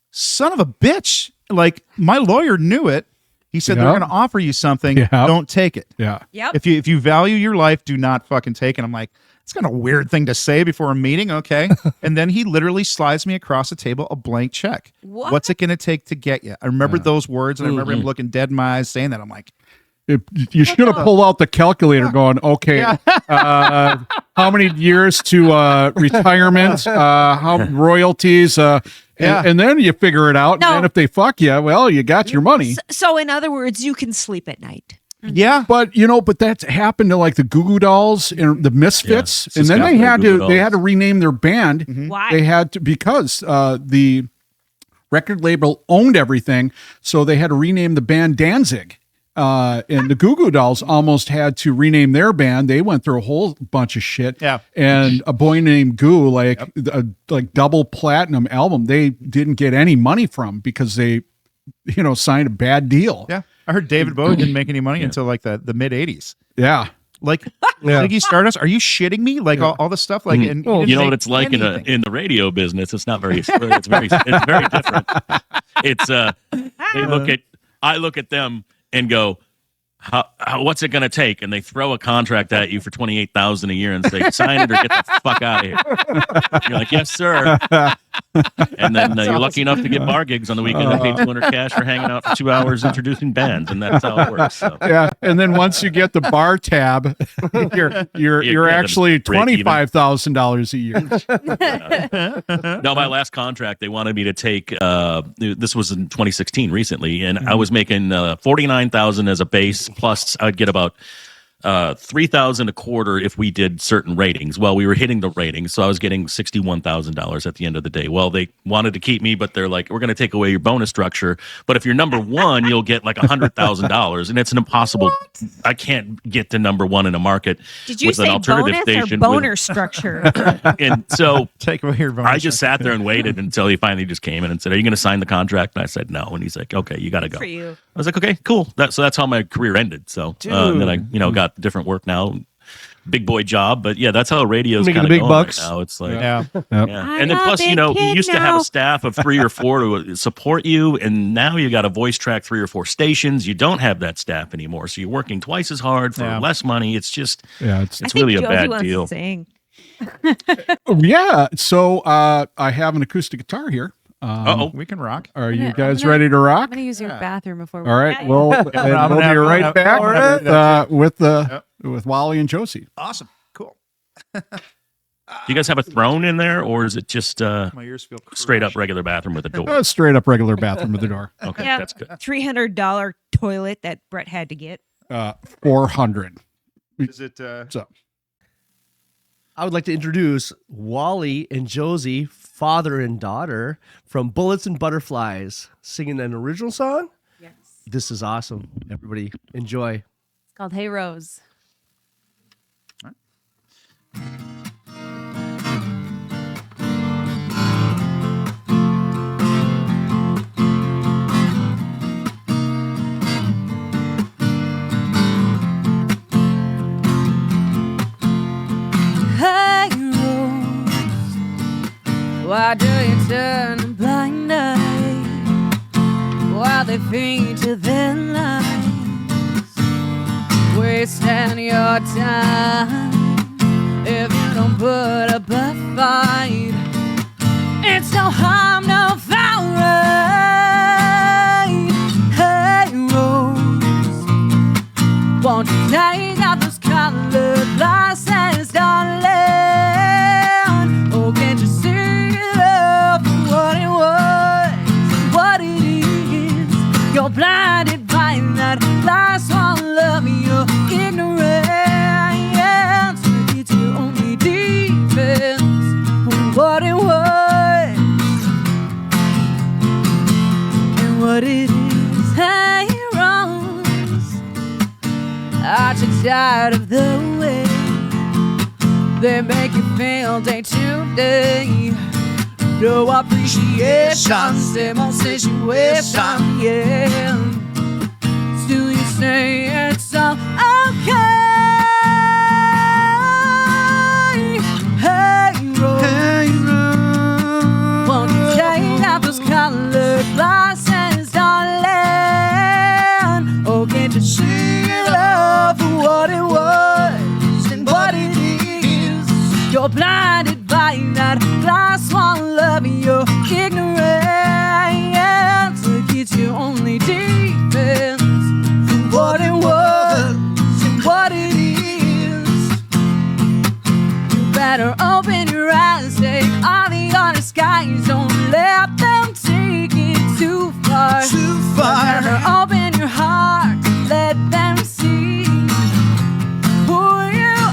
son of a bitch. Like, my lawyer knew it. He said they're going to offer you something. Don't take it. Yeah. Yep. If you value your life, do not fucking take it. I'm like, it's kind of a weird thing to say before a meeting. Okay. And then he literally slides me across the table a blank check. What? What's it going to take to get you? I remember those words, and I remember him looking dead in my eyes saying that. I'm like, You should have pulled out the calculator going, okay, how many years to retirement, how royalties, and then you figure it out. No. And then if they fuck you, well, you got your money. So in other words, you can sleep at night. yeah. But that's happened to like the Goo Goo Dolls and the Misfits, Yeah. and then Scott they had Goo Goo to Dolls. rename their band. Why? They had to, because the record label owned everything, so they had to rename the band Danzig. And the Goo Goo Dolls almost had to rename their band. They went through a whole bunch of shit. Yeah. And A Boy Named Goo, like double platinum album, they didn't get any money from because they, signed a bad deal. Yeah. I heard David Bowie didn't make any money until like the mid 80s. Yeah. Like, Ziggy Stardust, are you shitting me? Like all this stuff, like, and he didn't You know what make it's like anything. in the radio business. It's not very. It's very different. It's I look at them and go, what's it going to take? And they throw a contract at you for $28,000 a year and say, sign it or get the fuck out of here. You're like, yes, sir. And then you're lucky enough to get bar gigs on the weekend and pay $200 cash for hanging out for 2 hours introducing bands, and that's how it works. So. Yeah. And then once you get the bar tab, you're Yeah, actually break even. $25,000 a year. No, my last contract, they wanted me to take. This was in 2016, recently, and I was making $49,000 as a base, plus I'd get about $3,000 a quarter if we did certain ratings. Well, we were hitting the ratings, so I was getting $61,000 at the end of the day. Well, they wanted to keep me, but they're like, we're going to take away your bonus structure. But if you're number one, you'll get like $100,000, and it's an impossible. What? I can't get to number one in a market. Did you with say an alternative bonus station or boner structure? And so Take away your bonus. I just sat there and waited until he finally just came in and said, "Are you going to sign the contract?" And I said, "No." And he's like, "Okay, you got to go." For you. I was like, "Okay, cool." So that's how my career ended. So and then I, got different work now, big boy job. But yeah, that's how radio's Making kind the of big going bucks. right now. It's like, Yeah. yeah. And then plus, you used to have a staff of 3 or 4 to support you, and now you got a voice track 3 or 4 stations. You don't have that staff anymore, so you're working twice as hard for less money. It's just, it's really a bad deal. Sing. Yeah. So I have an acoustic guitar here. We can rock. Are you guys ready to rock? I'm gonna use your bathrown before. All right. Well, and I'm we'll gonna be have- right back That's with Wally and Josie. Awesome. Cool. Do you guys have a throne in there, or is it just My ears feel straight up regular bathroom with a door? A straight up regular bathroom with the door. Okay, Yeah. that's good. $300 toilet that Brett had to get. 400. Is it? So I would like to introduce Wally and Josie, father and daughter, from Bullets and Butterflies, singing an original song. Yes. This is awesome. Everybody enjoy. It's called Hey Rose. Hey Rose, why do you turn a blind eye while they feed to their lies, wasting your time if you don't put up a fight? It's no harm, no foul. Won't you take out those colored glasses, darling? Oh, can't you see love for what it was, what it is? You're blinded by that glass wall of your ignorance. It's your only defense for what it was and what it is. Hey, Rose, aren't you tired of the way they make you feel day to day? No appreciation, same old situation, yeah. Still you say it's all okay. Hey, Rose, won't you take out those colored glasses, darling? Oh, can't you see love for what it was and what it is? You're blinded by that glass wall of your ignorance. It's your only defense for what it was and what it is. You better open your eyes, take all the other skies. Don't let them take it too far. Too far. You better open your heart, let them see who you are.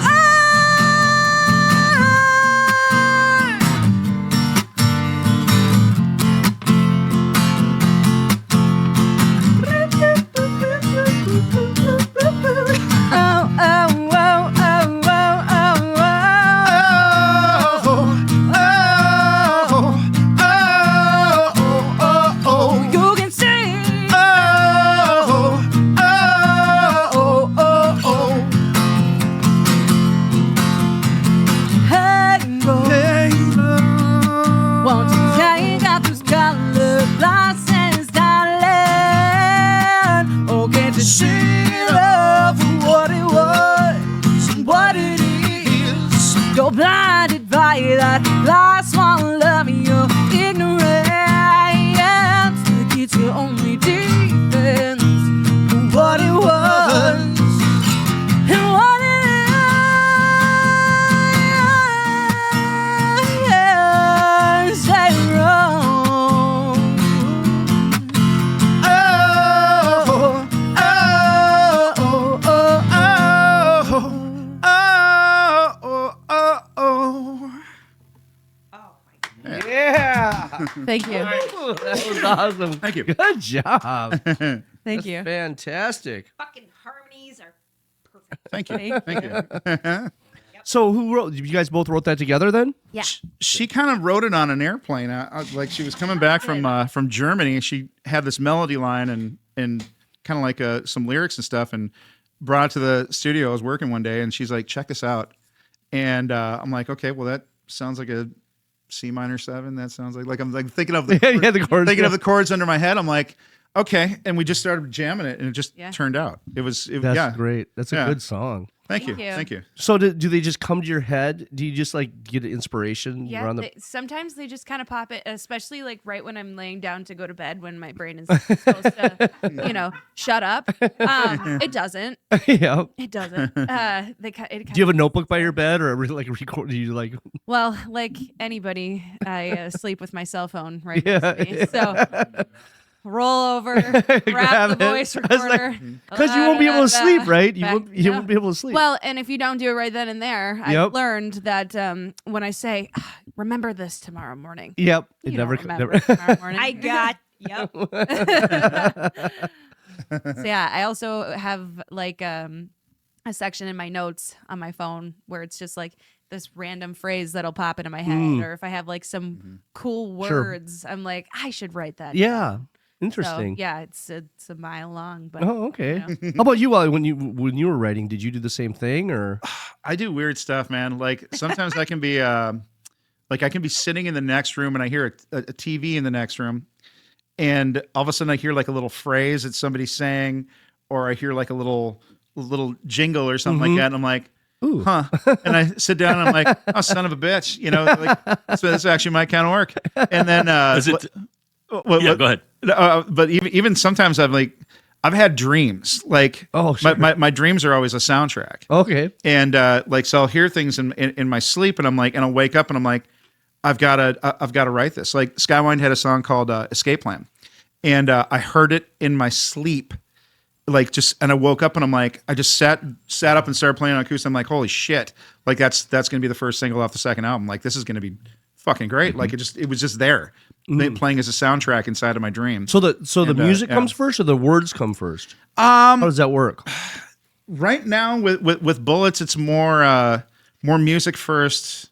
Blinded by that glass wall of your ignorance. It's your only defense for what it was and what it is. Say wrong. Oh, oh, oh, oh, yeah. Thank you. That was awesome. Thank you. Good job. Thank That's you. fantastic. Fucking harmonies are perfect. Thank you. Thank Thank you. So who wrote? You guys both wrote that together then? Yeah. She kind of wrote it on an airplane. Like she was coming back from Germany. She had this melody line and kind of like some lyrics and stuff, and brought it to the studio. I was working one day, and she's like, "Check this out." And I'm like, "Okay, well that sounds like a C minor 7. That sounds like I'm like thinking of the Yeah, the chords, thinking yeah. of the chords under my head. I'm like, okay, and we just started jamming it, and it just turned out. That's yeah. great. That's a Yeah. good song. Thank you. Thank you. Thank you. So do they just come to your head? Do you just like get inspiration? Yeah, around the... sometimes they just kind of pop it, especially like right when I'm laying down to go to bed when my brain is supposed to, shut up. It doesn't. Yeah. It doesn't. Do you have a notebook by your bed, or like record? Do you like? Well, like anybody, I sleep with my cell phone right Yeah. next to me. So roll over, grab the voice recorder. Because you won't be able to sleep, right? You won't No. be able to sleep. Well, and if you don't do it right then and there, I've learned that when I say, remember this tomorrow morning. Yep. You It don't never. remember tomorrow morning. I got, yep. So yeah, I also have like a section in my notes on my phone where it's just like this random phrase that'll pop into my head, or if I have like some cool words, I'm like, I should write that. Yeah. down. Interesting. So, yeah, it's a mile long, but Oh, okay. you know. How about you, Wally? When you were writing, did you do the same thing, or? I do weird stuff, man. Like sometimes I can be sitting in the next room and I hear a TV in the next room, and all of a sudden I hear like a little phrase that somebody's saying, or I hear like a little jingle or something like that, and I'm like, Ooh. huh? And I sit down and I'm like, oh, son of a bitch, like this actually might kind of work. And then Is it? go ahead. Yeah, go ahead. But even sometimes I'm like, I've had dreams. Like, Oh, sure. my dreams are always a soundtrack. Okay. And like, so I'll hear things in my sleep, and I'm like, and I'll wake up, and I'm like, I've got to write this. Like, Skywind had a song called Escape Plan, and I heard it in my sleep, like, and I woke up, and I'm like, I just sat up and started playing on acoustic. I'm like, holy shit! Like, that's gonna be the first single off the second album. Like, this is gonna be fucking great. Like, it was just there, playing as a soundtrack inside of my dream. So the music comes first, or the words come first? How does that work? Right now with Bullets, it's more music first,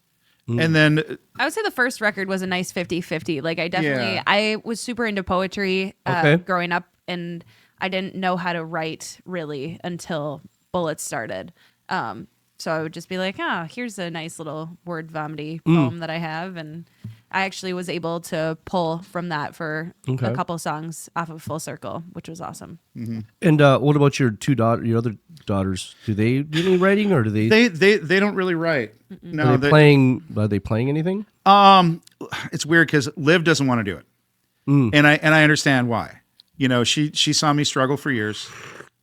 and then I would say the first record was a nice 50-50. Like I definitely, Yeah. I was super into poetry Okay. growing up, and I didn't know how to write really until Bullets started. So I would just be like, here's a nice little word vomity poem that I have. And I actually was able to pull from that for a couple songs off of Full Circle, which was awesome. And what about your your other daughters? Do they do any writing, or do they? they don't really write. No, Are they playing? Are they playing anything? It's weird because Liv doesn't want to do it, and I understand why. You know, she saw me struggle for years.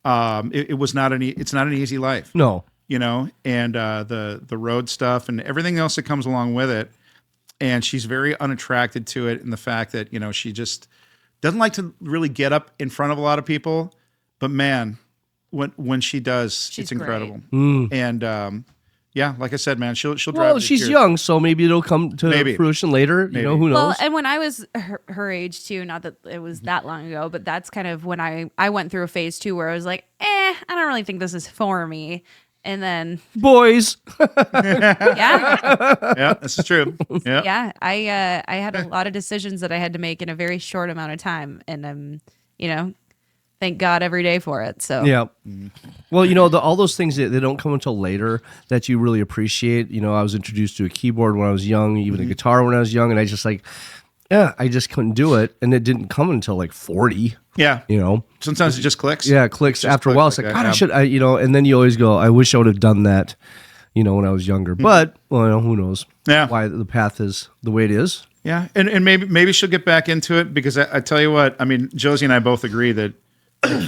It's not an easy life. No. You know, and the road stuff and everything else that comes along with it. And she's very unattracted to it, and the fact that, you know, she just doesn't like to really get up in front of a lot of people. But man, when she does, She's it's incredible. great. And yeah, like I said, man, she'll drive. Well, you to she's tears. young, so maybe it'll come to fruition later. You know, who knows? Well, and when I was her age too, not that it was that long ago, but that's kind of when I went through a phase too, where I was like, I don't really think this is for me. And then Boys. Yeah, this is true. Yeah. yeah, I had a lot of decisions that I had to make in a very short amount of time, and you know, thank God every day for it. So Yeah. Well, you know, all those things they don't come until later that you really appreciate. You know, I was introduced to a keyboard when I was young, even a guitar when I was young, and I just I just couldn't do it, and it didn't come until like 40. Yeah. You know. Sometimes it just clicks. Yeah, it clicks Just after a while. It's clicks like, like God, that, you know, and then you always go, I wish I would have done that, you know, when I was younger. But, well, you know, who knows Yeah. why the path is the way it is. Yeah, and maybe she'll get back into it, because I tell you what, I mean, Josie and I both agree that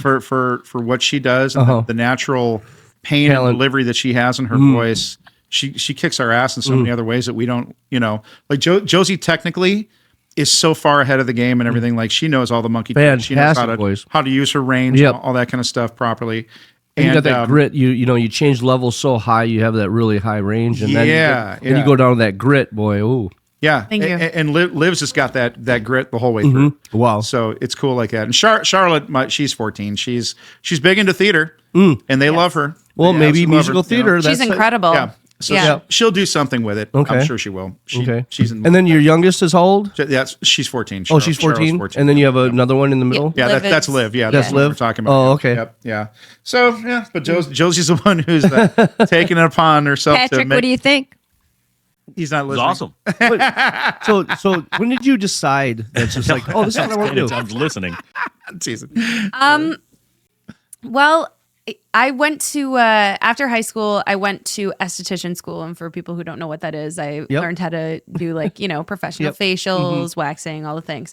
for what she does and the natural pain Talent. and delivery that she has in her voice, she kicks our ass in so many other ways that we don't, you know, like Josie technically is so far ahead of the game and everything. Like, she knows all the monkey tricks. She knows Fantastic how to use her range, Yep. and all that kind of stuff properly. And you got that grit. You know, you change levels so high, you have that really high range, and then you go down to that grit, boy. Ooh, Yeah, Thank you. And Liv's just got that grit the whole way through. wow. So it's cool like that. And Charlotte, she's 14. She's big into theater, and they love her. Well, They maybe absolutely love her, musical you know. theater. she's that's incredible. Yeah. So Yeah. she'll do something with it. Okay. I'm sure she will. Okay. She's in. And then your youngest is how old? she's 14. Oh, she's Charlotte's 14? And then you have another one in the middle? yeah, Liv that's is- Liv. Yeah, That's that's what Liv? we're talking about. Oh, Yeah. okay. Yep. Yeah. So yeah, but Josie's the one who's taking it upon herself to Patrick, make. what do you think? He's not It was listening. awesome. So when did you decide that's just like, oh, this is what I want to do? I'm listening. Teasing. Well, I went to after high school, I went to esthetician school, and for people who don't know what that is, I learned how to do, like, you know, professional facials, waxing, all the things.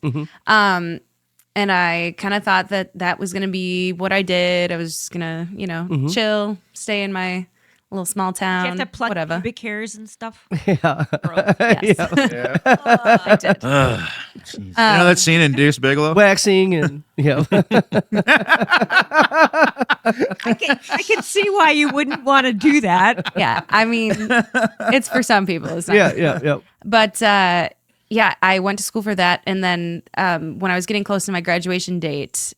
And I kind of thought that was going to be what I did. I was going to, you know, chill, stay in my little small town, You have to pluck whatever. pubic hairs and stuff. Yes. I did. You know that scene in Deuce Bigelow? Waxing and, I can see why you wouldn't want to do that. Yeah, I mean, it's for some people. It's not. yeah. But yeah, I went to school for that, and then when I was getting close to my graduation date,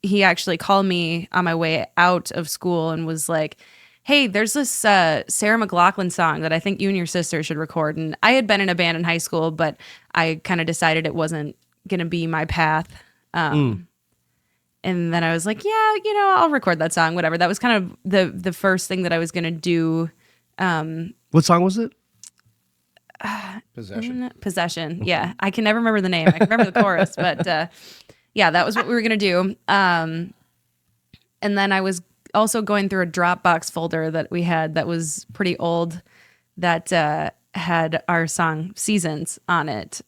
he actually called me on my way out of school and was like, hey, there's this Sarah McLachlan song that I think you and your sister should record. And I had been in a band in high school, but I kind of decided it wasn't going to be my path. And then I was like, yeah, you know, I'll record that song, whatever. That was kind of the first thing that I was going to do. What song was it? Possession. Yeah. I can never remember the name. I can remember the chorus, but yeah, that was what we were going to do. And then I was also going through a Dropbox folder that we had that was pretty old that had our song Seasons on it,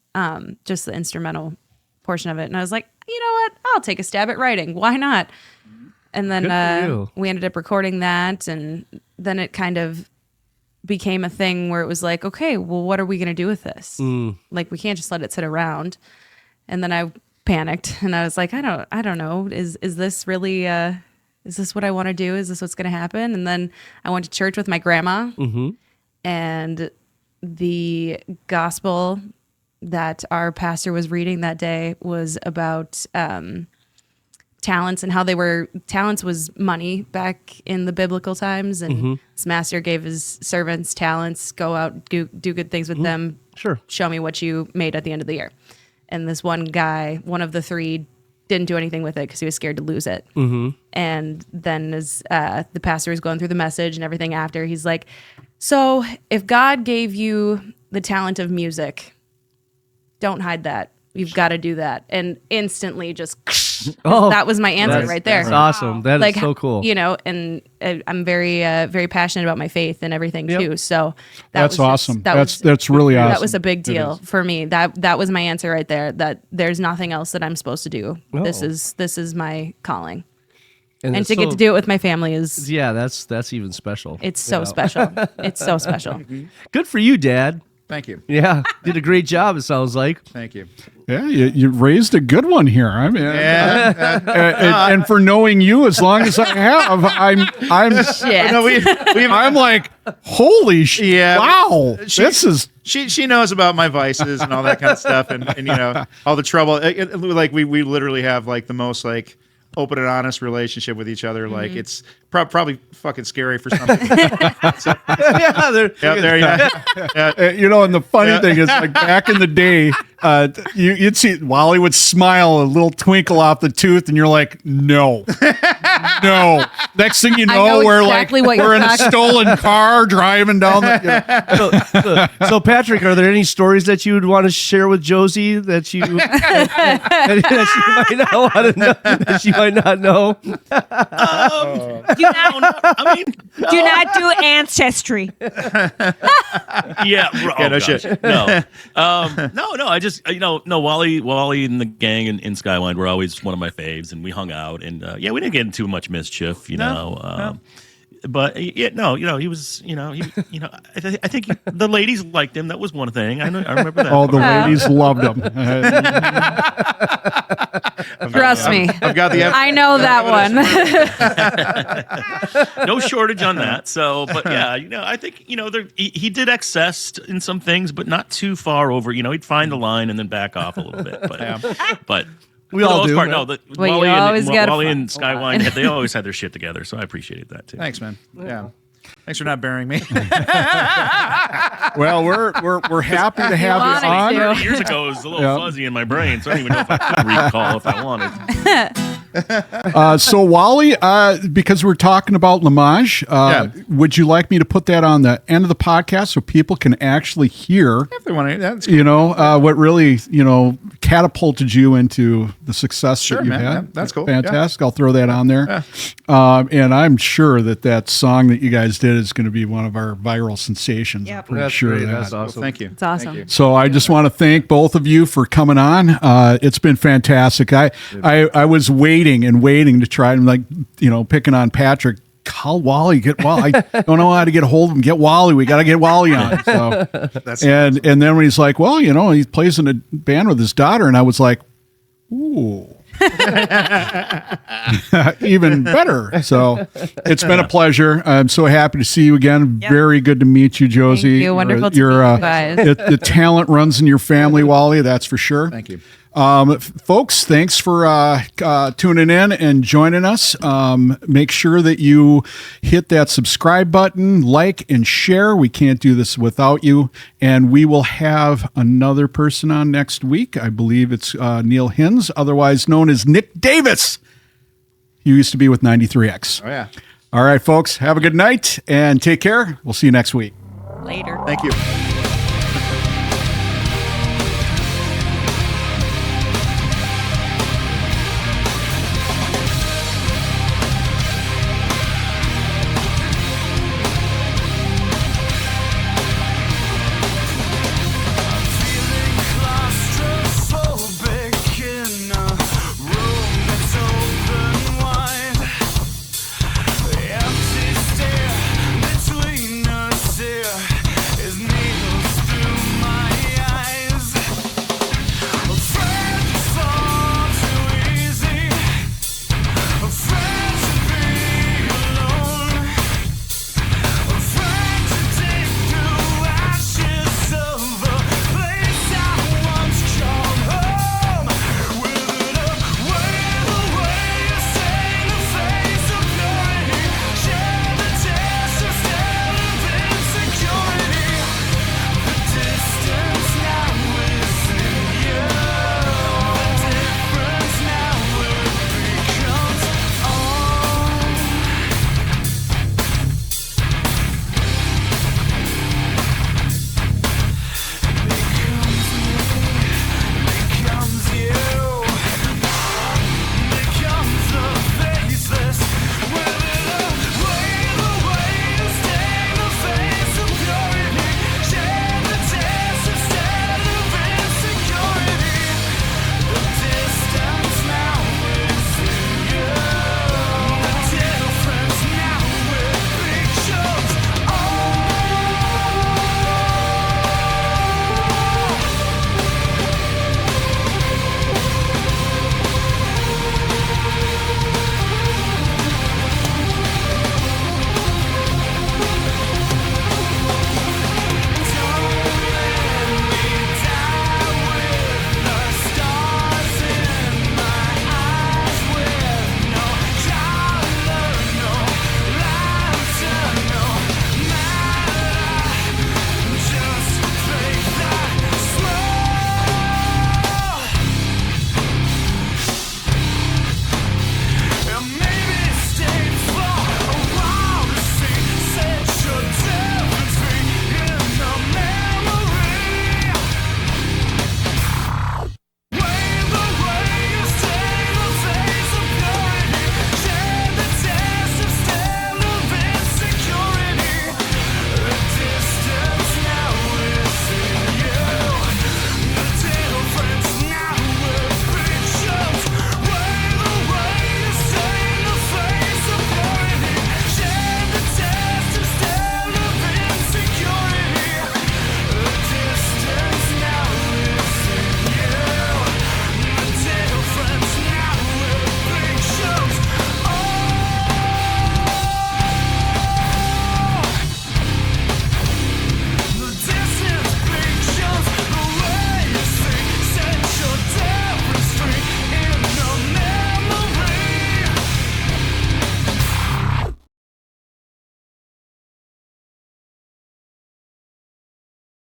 just the instrumental portion of it. And I was like, you know what? I'll take a stab at writing. Why not? And Good for then you. we ended up recording that, and then it kind of became a thing where it was like, okay, well, what are we going to do with this? Like, we can't just let it sit around. And then I panicked, and I was like, I don't know. Is this really, is this what I want to do? Is this what's going to happen? And then I went to church with my grandma, and the gospel that our pastor was reading that day was about talents and how talents was money back in the biblical times, and his master gave his servants talents, go out, do good things with them, Sure. show me what you made at the end of the year. And this one guy, one of the three, didn't do anything with it because he was scared to lose it. And then as the pastor was going through the message and everything after, he's like, so if God gave you the talent of music, don't hide that. You've got to do that. And instantly just that was my answer right there. That's awesome. That is Like, so cool. You know, and I'm very, very passionate about my faith and everything too. So That's was awesome. just- That's really awesome. That was a big deal for me. That was my answer right there. That there's nothing else that I'm supposed to do. Oh. This is my calling. And it's to get to do it with my family is Yeah, that's even special. it's so special. It's so special. Good for you, Dad. Thank you. Yeah, did a great job. It sounds like. Thank you. Yeah, you raised a good one here. I mean, Yeah. and for knowing you as long as I have, I'm Shit. No, I'm like, holy Yeah. wow, this is she knows about my vices and all that kind of stuff, and you know all the trouble. Like we literally have like the most like open and honest relationship with each other. Like it's probably fucking scary for some people. Yeah, there you go. you know, and the funny thing is, like back in the day, you'd see Wally would smile, a little twinkle off the tooth, and you're like, no. Next thing you know, know we're exactly like what you're we're in a talking stolen car driving down the. So, Patrick, are there any stories that you would want to share with Josie that you that she might not want to know, that she might not know? Do not, I mean, do not do ancestry. yeah, no gosh. shit. No, no. I just no. Wally and the gang in Skywind were always one of my faves, and we hung out, and yeah, we didn't get into much mischief, you know. But yeah, no, he was, I think the ladies liked him. That was one thing. I remember that. All the ladies loved him. Trust me. I've got the. I know that one. No shortage on that. So, but yeah, I think he did excess in some things, but not too far over. He'd find the line and then back off a little bit. But We for the all most do. part, right? no. Well, you Wally always gotta Wally and find the Skywind, they always had their shit together. So I appreciated that too. Thanks, man. Yeah. Thanks for not burying me. Well, we're happy to have wanted you on. to. 30 years ago, it was a little fuzzy in my brain, so I don't even know if I could recall if I wanted. So Wally, because we're talking about Limache, would you like me to put that on the end of the podcast so people can actually hear, If they want to, that's cool. what really, catapulted you into the success that you've man. had? Yeah, that's cool. Fantastic. I'll throw that on there. And I'm sure that song that you guys did is going to be one of our viral sensations. Yep. I'm pretty That's sure great. of that. That's awesome. Thank you. It's awesome. Thank you. So I just want to thank both of you for coming on. It's been fantastic. I was waiting to try and picking on Patrick. Call Wally, get Wally. I don't know how to get a hold of him. Get Wally. We got to get Wally on. So That's and then when he's like, well, he plays in a band with his daughter, and I was like, ooh. Even better. So it's been a pleasure. I'm so happy to see you again. Yep. Very good to meet you, Josie. Thank you. Wonderful to You're, meet you guys. the talent runs in your family, Wally. That's for sure. Thank you. Folks, thanks for tuning in and joining us. Make sure that you hit that subscribe button, like, and share. We can't do this without you. And we will have another person on next week. I believe it's Neil Hins, otherwise known as Nick Davis. He used to be with 93X. Oh, yeah. All right, folks, have a good night and take care. We'll see you next week. Later. Thank you.